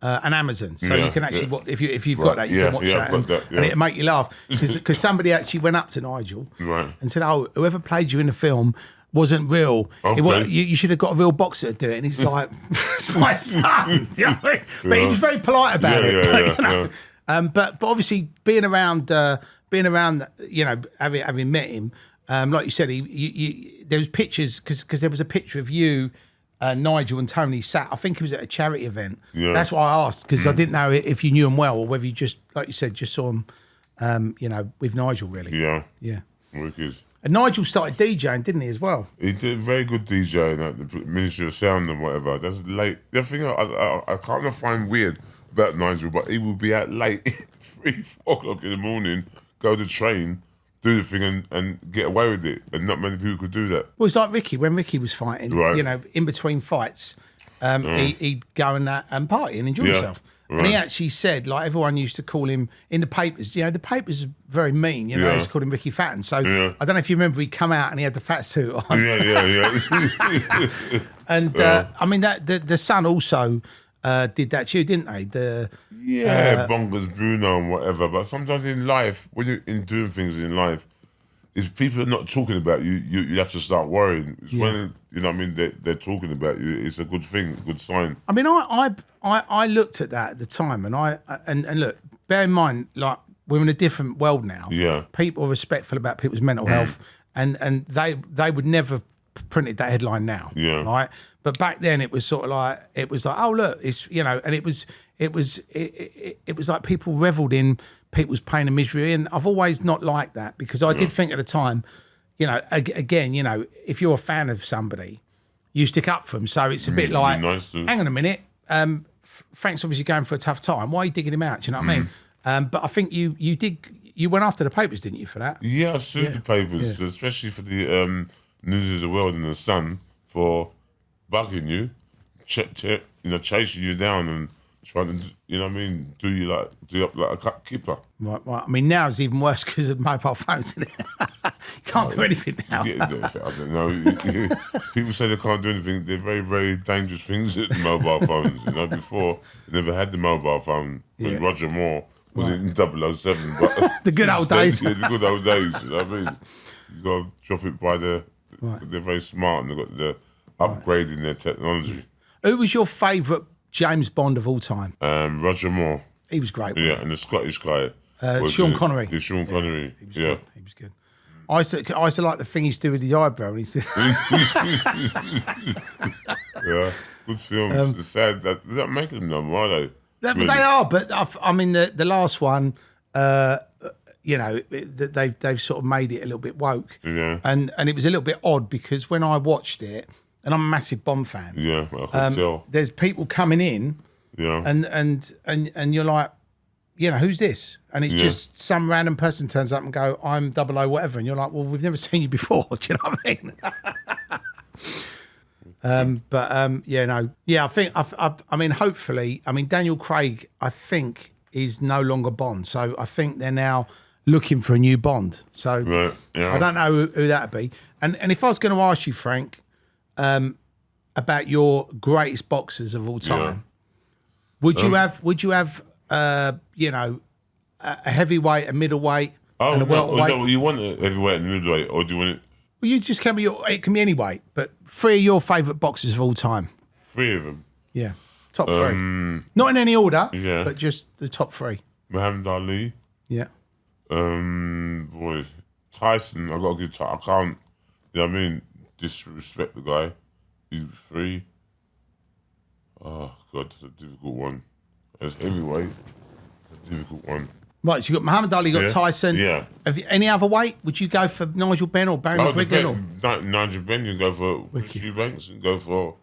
and Amazon, so you can actually watch, if you've got that, you can watch that, and it'll make you laugh because somebody actually went up to Nigel and said, "Oh, whoever played you in the film wasn't real. Okay. You should have got a real boxer to do it." And he's like, "It's my son." You know what I mean? But he was very polite about it. But obviously being around, you know, having met him, Like you said, there was pictures because there was a picture of you, Nigel and Tony sat. I think it was at a charity event. Yeah. That's why I asked because I didn't know if you knew them well or whether you just, like you said, just saw them, with Nigel really. Yeah. Yeah. Wicked. And Nigel started DJing, didn't he, as well? He did very good DJing at the Ministry of Sound and whatever. That's late. The thing I kind of find weird about Nigel, but he would be out late, 3, 4 o'clock in the morning, go to train, do the thing and get away with it. And not many people could do that. Well, it's like Ricky. When Ricky was fighting, Right. in between fights, he'd go and party and enjoy himself. Right. And he actually said, like, everyone used to call him in the papers. The papers are very mean. They used to call him Ricky Fatten. So I don't know if you remember, he'd come out and he had the fat suit on. Yeah. And I mean, that the Sun also did that to you, didn't they? Bongers, Bruno and whatever. But sometimes in life, when you're doing things in life, if people are not talking about you, you have to start worrying. It's when, they're talking about you, it's a good thing, a good sign. I mean, I looked at that at the time, and look, bear in mind, like, we're in a different world now. Yeah. People are respectful about people's mental health, and they would never printed that headline now. Yeah. Right. But back then it was sort of like, oh look, it's and it was like people revelled in people's pain and misery, and I've always not liked that because I did think at the time, again, if you're a fan of somebody, you stick up for them. So it's a bit like, nice to. hang on a minute, Frank's obviously going for a tough time. Why are you digging him out? Do you know what I mean? But I think you went after the papers, didn't you, for that? Yeah, I sued the papers, especially for the News of the World and the Sun for bugging you, chasing you down and trying to, do you up like a keeper. Right. I mean, now it's even worse because of mobile phones, isn't it? You can't do anything now. I don't know. People say they can't do anything. They're very, very dangerous things at the mobile phones. Before, they never had the mobile phone. When Roger Moore was in 007. But the good old days. Yeah, the good old days. You know what I mean? You got to drop it by the... Right. They're very smart and they've got the upgrading their technology. Who was your favourite James Bond of all time? Roger Moore. He was great. Yeah, and the Scottish guy. Sean Connery. Yeah, Sean Connery. He was good. I used to like the thing he used to do with his eyebrow. And yeah, good films. It's sad that they're not making them no more, are they? But they are. But I mean, the last one, they've sort of made it a little bit woke. Yeah. And it was a little bit odd because when I watched it, and I'm a massive Bond fan. Yeah, I can tell. There's people coming in. Yeah. And you're like, who's this? And it's just some random person turns up and go, I'm 00 whatever. And you're like, well, we've never seen you before. Do you know what I mean? I think, I mean, hopefully, Daniel Craig, I think, is no longer Bond. So I think they're now looking for a new Bond. So I don't know who that'd be. And if I was going to ask you, Frank, about your greatest boxers of all time, would you have a heavyweight, a middleweight, and a welterweight? Is that what you want, a heavyweight and a middleweight, or do you want it? Well, you just tell me it can be any weight, but 3 of your favourite boxers of all time. 3 of them. Yeah, top 3. Not in any order, but just the top 3. Muhammad Ali. Yeah. Tyson. I got to give. I can't. You know what I mean? Disrespect the guy. He's 3. Oh God, that's a difficult one. As heavyweight, it's a difficult one. Right, so you got Muhammad Ali, you got Tyson. Yeah. Have you, any other weight? Would you go for Nigel Benn or Barry McGuigan? Nigel Benn, you can go for Ricky Banks, you can go for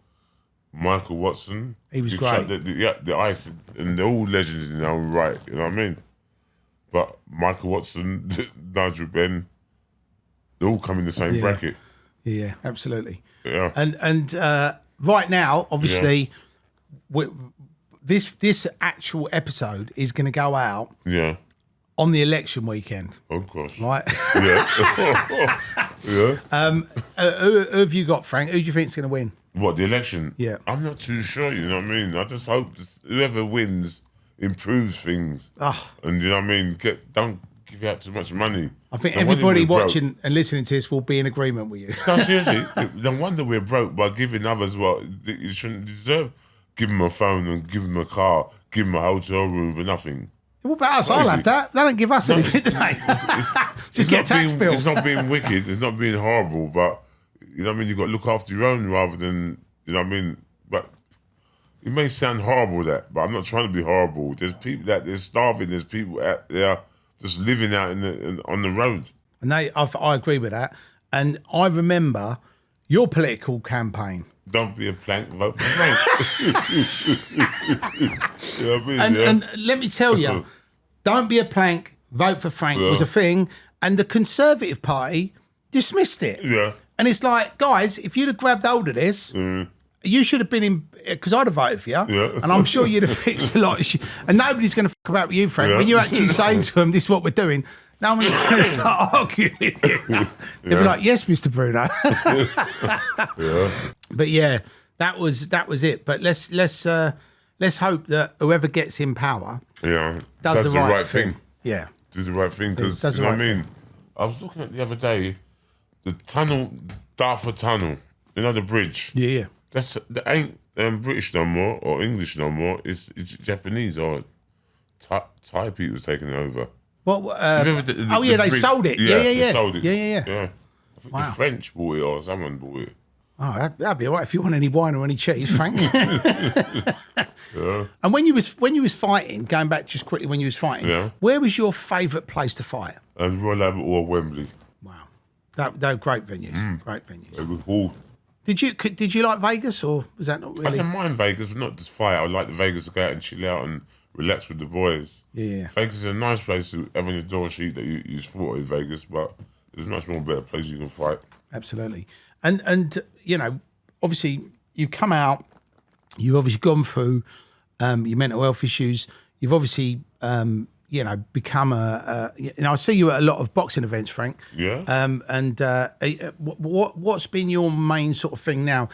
Michael Watson. He was great. The ice, and they're all legends in their own right, you know what I mean? But Michael Watson, Nigel Benn, they all come in the same bracket. Yeah, absolutely. Yeah. And right now, obviously, this actual episode is going to go out on the election weekend. Of course. Right? Yeah. Who have you got, Frank? Who do you think is going to win? What, the election? Yeah. I'm not too sure, you know what I mean? I just hope whoever wins improves things. And you know what I mean? Don't give out too much money. I think everybody watching and listening to this will be in agreement with you. No, seriously. No wonder we're broke by giving others what you shouldn't deserve. Give them a phone and give them a car, give them a hotel room for nothing. What about us? I'll have that. They don't give us anything, do they? Just get a tax bill. It's not being wicked. It's not being horrible. But you know what I mean. You've got to look after your own rather than you know what I mean. But it may sound horrible but I'm not trying to be horrible. There's people that they're starving. There's people out there just living out on the road. And I agree with that. And I remember your political campaign. Don't be a plank, vote for Frank. You know what I mean? And let me tell you, don't be a plank, vote for Frank was a thing. And the Conservative Party dismissed it. Yeah. And it's like, guys, if you'd have grabbed hold of this, you should have been in, because I'd have voted for you. Yeah. And I'm sure you'd have fixed a lot of shit. And nobody's going to fuck about with you, Frank. Yeah. When you actually say to them, this is what we're doing, no one's going to start arguing with you. They'll be like, yes, Mr. Bruno. But yeah, that was it. But let's hope that whoever gets in power does the right thing. Yeah. Do the right thing, because you know what I mean? I was looking at the other day, the tunnel, Dartford Tunnel, you know, the bridge. Yeah. That ain't British no more or English no more. It's Japanese or Thai people taking it over. What? Remember the they bridge? sold it. Yeah, Yeah. they sold it. Yeah. I think the French bought it or someone bought it. Oh, that'd be all right if you want any wine or any cheese, Frank. And when you was fighting, going back just quickly, when you was fighting, where was your favourite place to fight? Royal Albert or Wembley. Wow, they were great venues. Great venues. It was all. Did you like Vegas, or was that not really? I didn't mind Vegas, but not just fight. I like the Vegas to go out and chill out and relax with the boys. Yeah. Vegas is a nice place to have on your door sheet that you fought in Vegas, but there's much more better place you can fight. Absolutely. And you know, obviously you've come out, you've obviously gone through your mental health issues. You've obviously become I see you at a lot of boxing events, Frank. Yeah. What's been your main sort of thing now?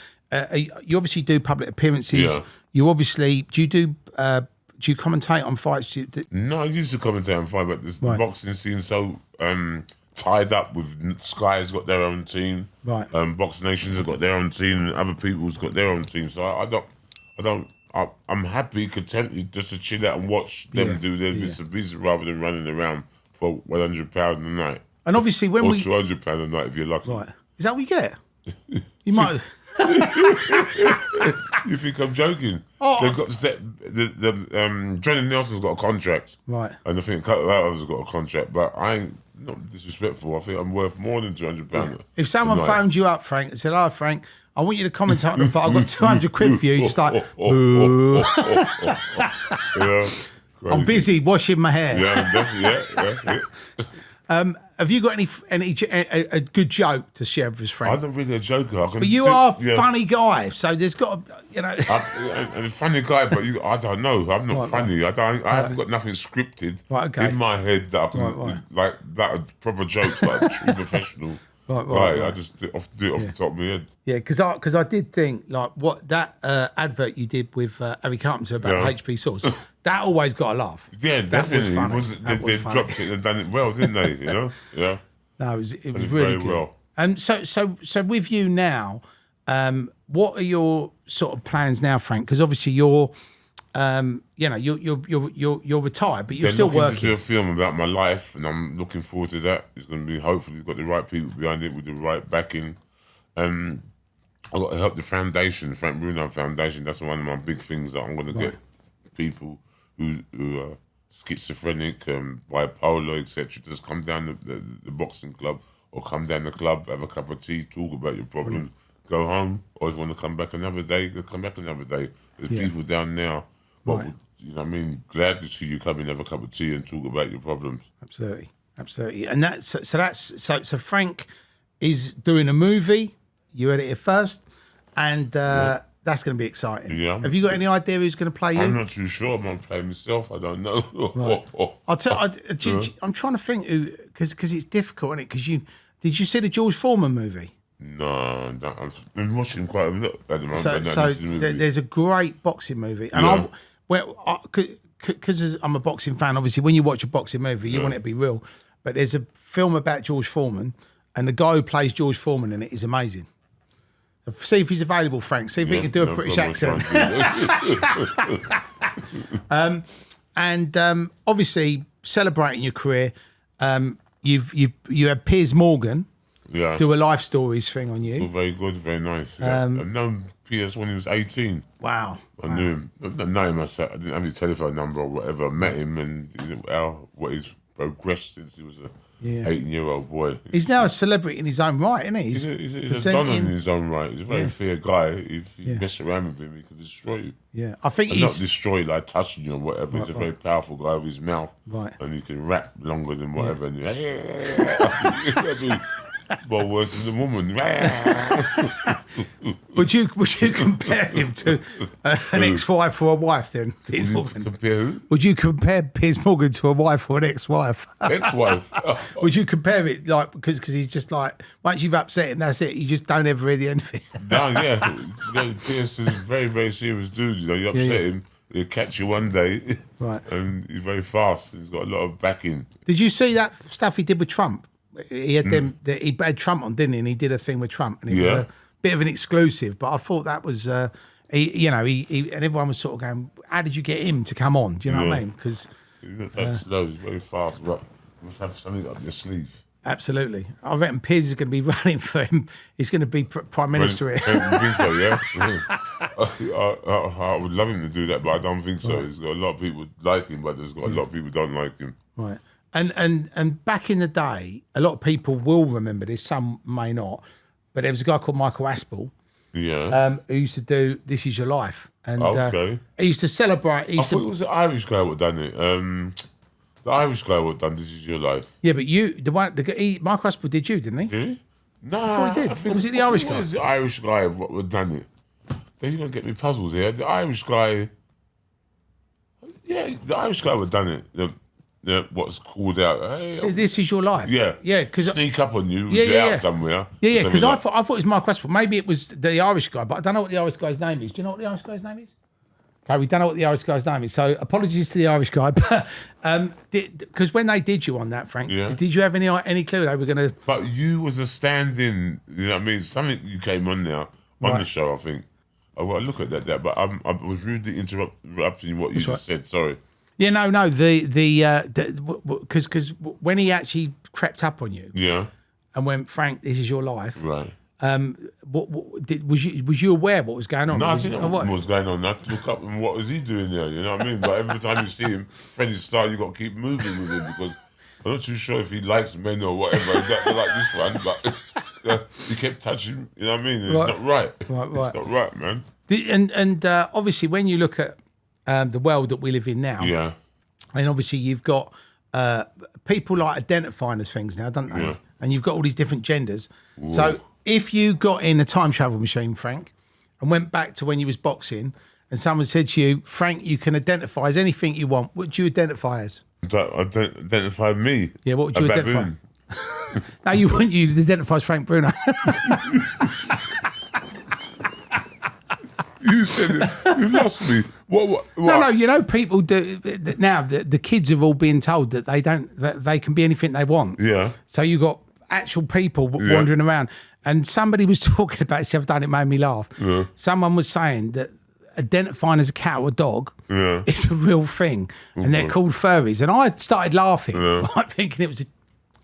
You obviously do public appearances. Yeah. You obviously do you commentate on fights? No, I used to commentate on fight, but the boxing scene so tied up with Sky's got their own team. Right. Box Nations have got their own team, and other people's got their own team. So I'm happy, content just to chill out and watch them do their bits and pieces rather than running around for £100 a night. And obviously when or £200 a night if you're lucky. Right. Is that what you get? You might. You think I'm joking? Oh. They've got Johnny Nelson's got a contract, right? And I think Cutler Alves has got a contract, but I ain't not disrespectful. I think I'm worth more than £200. If someone phoned you up, Frank, and said, "Oh, Frank, I want you to commentate on the fight. I've got 200 quid for you." You just like, I'm busy washing my hair. Yeah, definitely. Yeah. Have you got any a good joke to share with us, Frank? I'm not really a joker. But you are a funny guy, so there's got to, I'm a funny guy, but I don't know. I'm not funny. I haven't got nothing scripted in my head that I can like that proper jokes like a true professional. Right. I just do it off the top of my head. Yeah, because I did think like what that advert you did with Harry Carpenter about HP sauce. That always got a laugh. Yeah, definitely. That was funny. They dropped it and done it well, didn't they? You know? Yeah. No, it was really good. Well. And so with you now, what are your sort of plans now, Frank? Because obviously you're retired, but you're still working. To do a film about my life, and I'm looking forward to that. It's going to be hopefully got the right people behind it with the right backing. I've got to help the foundation, the Frank Bruno Foundation. That's one of my big things that I'm going to get people who are schizophrenic, bipolar, etc. Just come down the boxing club or come down the club, have a cup of tea, talk about your problems, go home, or if you want to come back another day, come back another day. There's people down now. You know what I mean? Glad to see you come and have a cup of tea and talk about your problems. Absolutely. And so Frank is doing a movie. You heard it here first, and that's going to be exciting. Yeah. Have you got any idea who's going to play you? I'm not too sure. I'm going to play myself. I don't know. Right. I'm trying to think who, because it's difficult, isn't it? Because did you see the George Foreman movie? No, I've been watching quite a lot at the moment. There's a great boxing movie, and because I'm a boxing fan. Obviously, when you watch a boxing movie, you want it to be real. But there's a film about George Foreman, and the guy who plays George Foreman in it is amazing. See if he's available, Frank. See if he can do a British accent. And obviously, celebrating your career, you had Piers Morgan Yeah. do a life stories thing on you. Very good, very nice. Yeah. I've known Piers when he was 18. Wow. I knew him. I didn't know him. I didn't have his telephone number or whatever. I met him and what he's progressed since he was a 18-year-old boy. He's now a celebrity in his own right, isn't he? He's a don in his own right. He's a very fair guy. If you mess around with him, he can destroy you. Yeah, I think And he's not destroy like touching you or whatever. He's a very powerful guy with his mouth. Right. And he can rap longer than whatever. And well, worse than the woman. Would you compare him to an ex-wife or a wife then, Piers Morgan? Compare who? Would you compare Piers Morgan to a wife or an ex-wife? Ex-wife. Would you compare it like because he's just like once you've upset him, that's it. You just don't ever hear the end of it. No, yeah. Piers is a very, very serious dude. You know, you upset him, he'll catch you one day. Right. And he's very fast. He's got a lot of backing. Did you see that stuff he did with Trump? He had he had Trump on, didn't he? And he did a thing with Trump, and it was a bit of an exclusive. But I thought that was, he and everyone was sort of going, "How did you get him to come on?" Do you know what I mean? Because that's slow. He's very fast. But you must have something up your sleeve. Absolutely, I reckon Piers is going to be running for him. He's going to be prime minister here. I think so, yeah. I would love him to do that, but I don't think so. He's got a lot of people like him, but there's got a lot of people who don't like him. Right. And back in the day, a lot of people will remember this, some may not, but there was a guy called Michael Aspel who used to do This Is Your Life. And he used to celebrate. I thought it was the Irish guy who had done it. The Irish guy who had done This Is Your Life. Yeah, but Michael Aspel did you, didn't he? Did he? No, I thought he did. Or was it the Irish guy? It was the Irish guy who had done it. Then you're going to get me puzzles here. The Irish guy... Yeah, the Irish guy who had done it. What's called out? Hey, This Is Your Life. Yeah, because sneak up on you. Out somewhere. Yeah, because I thought it was Michael Aspel. Maybe it was the Irish guy, but I don't know what the Irish guy's name is. Do you know what the Irish guy's name is? Okay, we don't know what the Irish guy's name is. So apologies to the Irish guy, but because when they did you on that, Frank, did you have any clue they were going to? But you was a stand-in. You know what I mean? Something you came on now on the show. I think. I look at that, but I was rudely interrupting what you just said. Sorry. Yeah, no, because when he actually crept up on you, and went, Frank, this is your life, right? Was you aware what was going on? No, I didn't know what was going on. I had to look up and what was he doing there? You know what I mean? But every time you see him, Freddie's style, you got to keep moving with him because I'm not too sure if he likes men or whatever. He doesn't like this one, but he kept touching. You know what I mean? It's not right. Right. It's not right, man. And obviously, when you look at the world that we live in now, and obviously you've got people like identifying as things now, don't they? Yeah. And you've got all these different genders. Ooh. So if you got in a time travel machine, Frank, and went back to when you was boxing, and someone said to you, Frank, you can identify as anything you want, what would you identify as? Identify me? Yeah, what would you identify? No, you wouldn't. You'd identify as Frank Bruno. You said it. You lost me. What? No. You know, people do now. The kids have all been told that they can be anything they want. Yeah. So you got actual people wandering around, and somebody was talking about it the other day, and it made me laugh. Yeah. Someone was saying that identifying as a cat or a dog is a real thing, and they're called furries. And I started laughing, right, thinking it was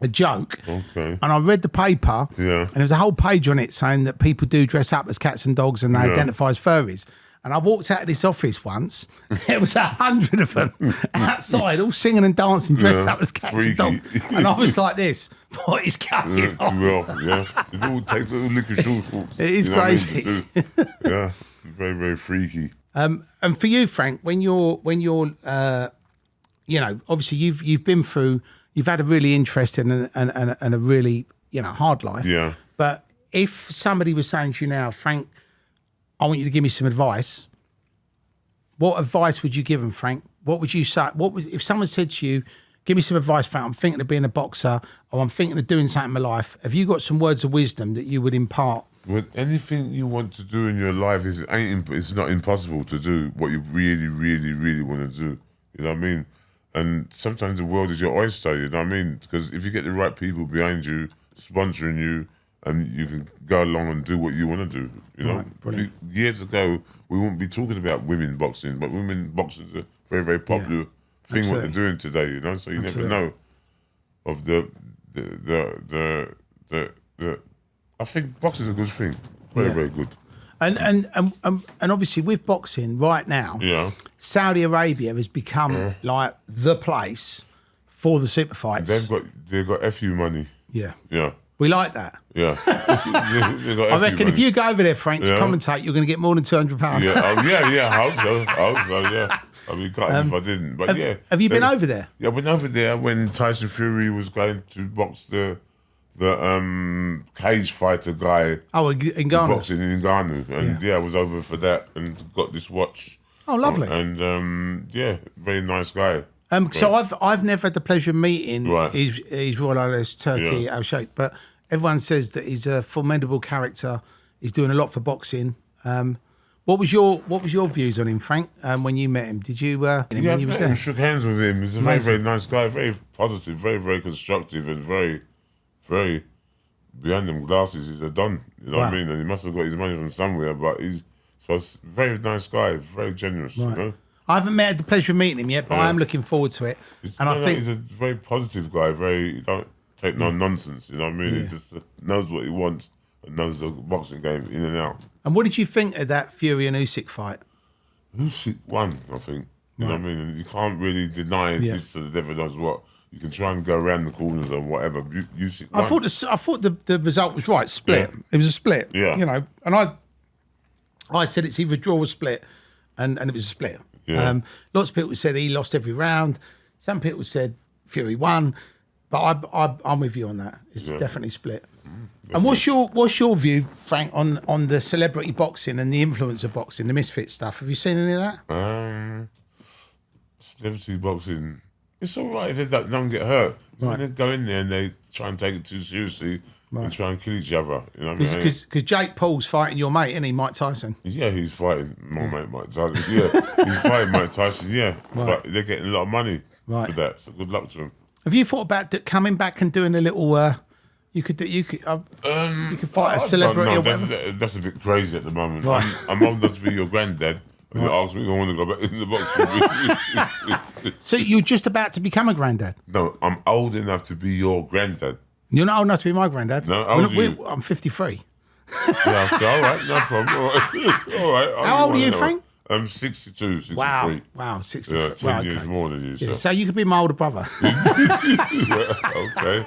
a joke. Okay. And I read the paper, and there was a whole page on it saying that people do dress up as cats and dogs and they identify as furries. And I walked out of this office once, there was 100 of them outside, all singing and dancing, dressed up as cats and dogs. And I was like this, what is going on? Well, it all takes little liquor shorts. It is crazy. Yeah, very, very freaky. And for you, Frank, when you're obviously you've been through, you've had a really interesting and a really, hard life. Yeah. But if somebody was saying to you now, Frank, I want you to give me some advice, what advice would you give them, Frank? What would you say? If someone said to you, give me some advice, Frank, I'm thinking of being a boxer or I'm thinking of doing something in my life, have you got some words of wisdom that you would impart? Well, anything you want to do in your life it's not impossible to do what you really, really, really want to do. You know what I mean? And sometimes the world is your oyster, you know what I mean? Because if you get the right people behind you, sponsoring you, and you can go along and do what you want to do, you know? Right, years ago, we wouldn't be talking about women boxing, but women boxing is a very, very popular thing what they're doing today, you know? So you never know of the I think boxing is a good thing. Very good. And obviously with boxing right now, Saudi Arabia has become like the place for the super fights. They've got FU money. Yeah. Yeah. We like that. Yeah. I reckon if you go over there, Frank, to commentate, you're going to get more than £200. Yeah. I hope so. Yeah. I'd be gutted if I didn't. But have you been over there? Yeah, I went over there when Tyson Fury was going to box the cage fighter guy. Oh, in Ghana. Boxing in Ghana. And I was over for that and got this watch. Oh, lovely. And very nice guy. So I've never had the pleasure of meeting his Royal Highness Turkey Al Sheikh, but everyone says that he's a formidable character. He's doing a lot for boxing. What was your views on him, Frank? When you met him, did you? When you was there? Shook hands with him. He's a very nice guy. Very positive. Very constructive, and very behind them glasses. He's a don. You know what I mean? And he must have got his money from somewhere. But he's a very nice guy. Very generous. You know. I haven't had the pleasure of meeting him yet, but I am looking forward to it. I think he's a very positive guy. He don't take no nonsense. You know what I mean? He just knows what he wants and knows the boxing game in and out. And what did you think of that Fury and Usyk fight? Usyk won, I think. You know what I mean? And you can't really deny this to the devil knows what. You can try and go around the corners or whatever. Usyk won. I thought the result was right. Split. Yeah. It was a split. Yeah. You know, and I said it's either draw or split, and it was a split. Yeah. Lots of people said he lost every round. Some people said Fury won, but I'm with you on that. It's definitely split. And what's your view, Frank, on the celebrity boxing and the influence of boxing, the misfit stuff? Have you seen any of that? Celebrity boxing, it's all right if they don't get hurt. When they go in there and they try and take it too seriously and try and kill each other. You know what I mean? Because Jake Paul's fighting your mate, isn't he, Mike Tyson? Yeah, he's fighting my mate Mike Tyson. Yeah, he's fighting Mike Tyson. Yeah, but they're getting a lot of money for that. So good luck to them. Have you thought about coming back and doing a little? You could fight a celebrity. No, or whatever. that's a bit crazy at the moment. Right. I'm old enough to be your granddad. And you ask me if I want to go back in the box. So you're just about to become a granddad? No, I'm old enough to be your granddad. You're not old enough to be my granddad. No, how old are you? I'm 53. Yeah, okay, all right, no problem. All right. How old are you, Frank? I'm 62, 63. Wow, 63. Yeah, 10 years more than you. Yeah, so you could be my older brother. Okay.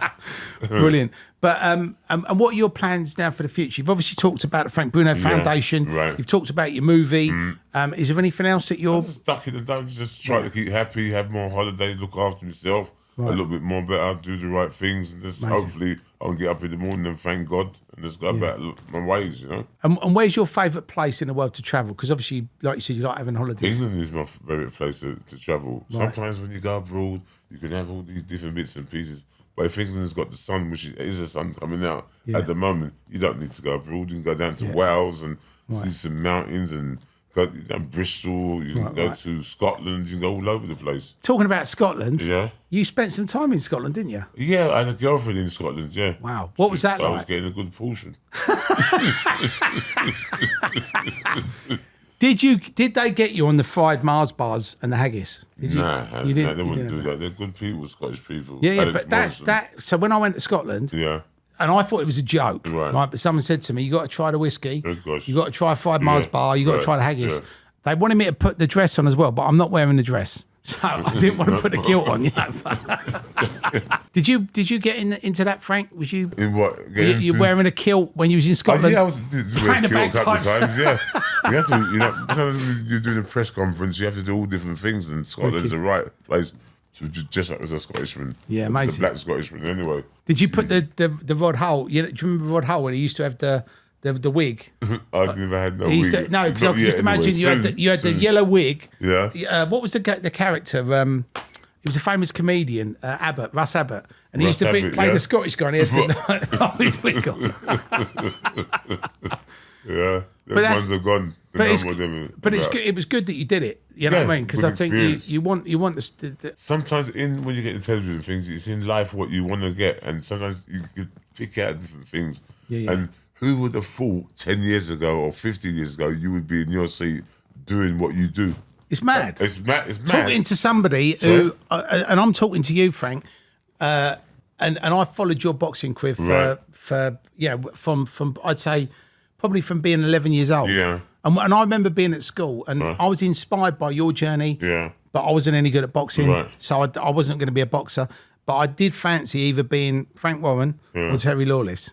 Brilliant. But and what are your plans now for the future? You've obviously talked about the Frank Bruno Foundation. Right. You've talked about your movie. Is there anything else that you're... Stuck in the day, just try to keep happy, have more holidays, look after myself. A little bit more better, do the right things, and just hopefully I'll get up in the morning and thank God and just go about my ways, you know. And where's your favourite place in the world to travel? Because obviously, like you said, you like having holidays. England is my favourite place to travel. Right. Sometimes when you go abroad, you can have all these different bits and pieces. But if England's got the sun, which is the sun coming out at the moment, you don't need to go abroad. You can go down to Wales and see some mountains and go down Bristol. You can go to Scotland. You can go all over the place. Talking about Scotland, you spent some time in Scotland, didn't you? Yeah, I had a girlfriend in Scotland, yeah. Wow. What was that like? I was getting a good portion. Did they get you on the fried Mars bars and the haggis? Nah, they wouldn't do that. They're good people, Scottish people. Yeah, Alex but that's Morrison. That. So when I went to Scotland, and I thought it was a joke, right? But someone said to me, "You got to try the whiskey. You got to try fried Mars bar. You got to try the haggis." Yeah. They wanted me to put the dress on as well, but I'm not wearing the dress, so I didn't want to put the kilt on. You know? Did you get into that, Frank? Was you in what? You wearing a kilt when you was in Scotland? Yeah, I was wearing a kilt a couple of times. Yeah, you have to. You know, sometimes when you're doing a press conference, you have to do all different things, and Scotland's the right place to dress up as a Scottishman. Yeah, amazing. A black Scottishman, anyway. Did you put the Rod Hull? Do you remember Rod Hull when he used to have the wig? I've never had no wig. No, because I could just imagine you had the yellow wig. Yeah. What was the character? He was a famous comedian, Russ Abbott, and he used to play the Scottish guy. And he had his wig on. Yeah, those ones are gone. But it was good that you did it. You know what I mean? Because I think you want the sometimes when you get the television things, it's in life what you want to get, and sometimes you pick out different things. Yeah. And who would have thought 10 years ago or 15 years ago you would be in your seat doing what you do? It's mad. It's mad. Talking to somebody who, and I'm talking to you, Frank, and I followed your boxing career for from I'd say probably from being 11 years old. Yeah. And I remember being at school, and I was inspired by your journey. Yeah. But I wasn't any good at boxing, Right. so I wasn't going to be a boxer. But I did fancy either being Frank Warren or Terry Lawless.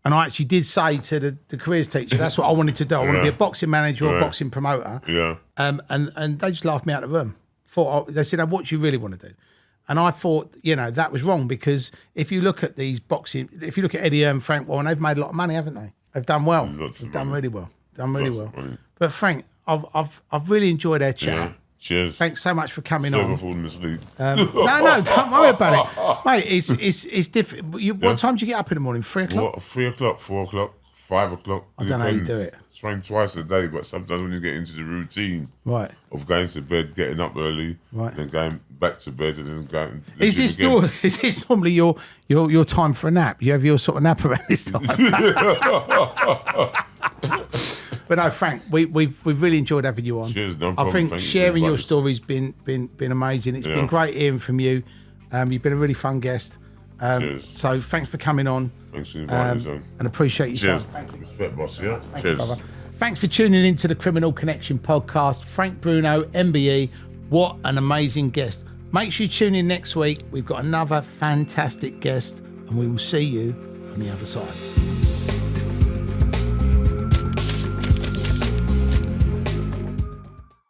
And I actually did say to the careers teacher, that's what I wanted to do. I want to be a boxing manager or a boxing promoter. Yeah. And they just laughed me out of the room. They said, what do you really want to do? And I thought, that was wrong, because if you look at these boxing, if you look at Eddie and Frank Warren, they've made a lot of money, haven't they? They've done well. They've done really well. But Frank, I've really enjoyed our chat. Yeah. Cheers. Thanks so much for coming on. Falling asleep. No, don't worry about it, mate. It's different. What time do you get up in the morning? 3 o'clock. What, 3 o'clock, 4 o'clock, 5 o'clock. I don't know how you do it. Train twice a day, but sometimes when you get into the routine of going to bed, getting up early, then going back to bed, and then going. Is this normally your time for a nap? You have your sort of nap around this time. But no, Frank, we've really enjoyed having you on. Cheers, no problem. I think Thank sharing you your story's been amazing. It's been great hearing from you. You've been a really fun guest. So thanks for coming on. Thanks for inviting me on. And appreciate your Cheers. time. Thank you. Respect, boss. Yeah. Thank Cheers. you, brother. Thanks for tuning into the Criminal Connection podcast. Frank Bruno, MBE. What an amazing guest. Make sure you tune in next week. We've got another fantastic guest, and we will see you on the other side.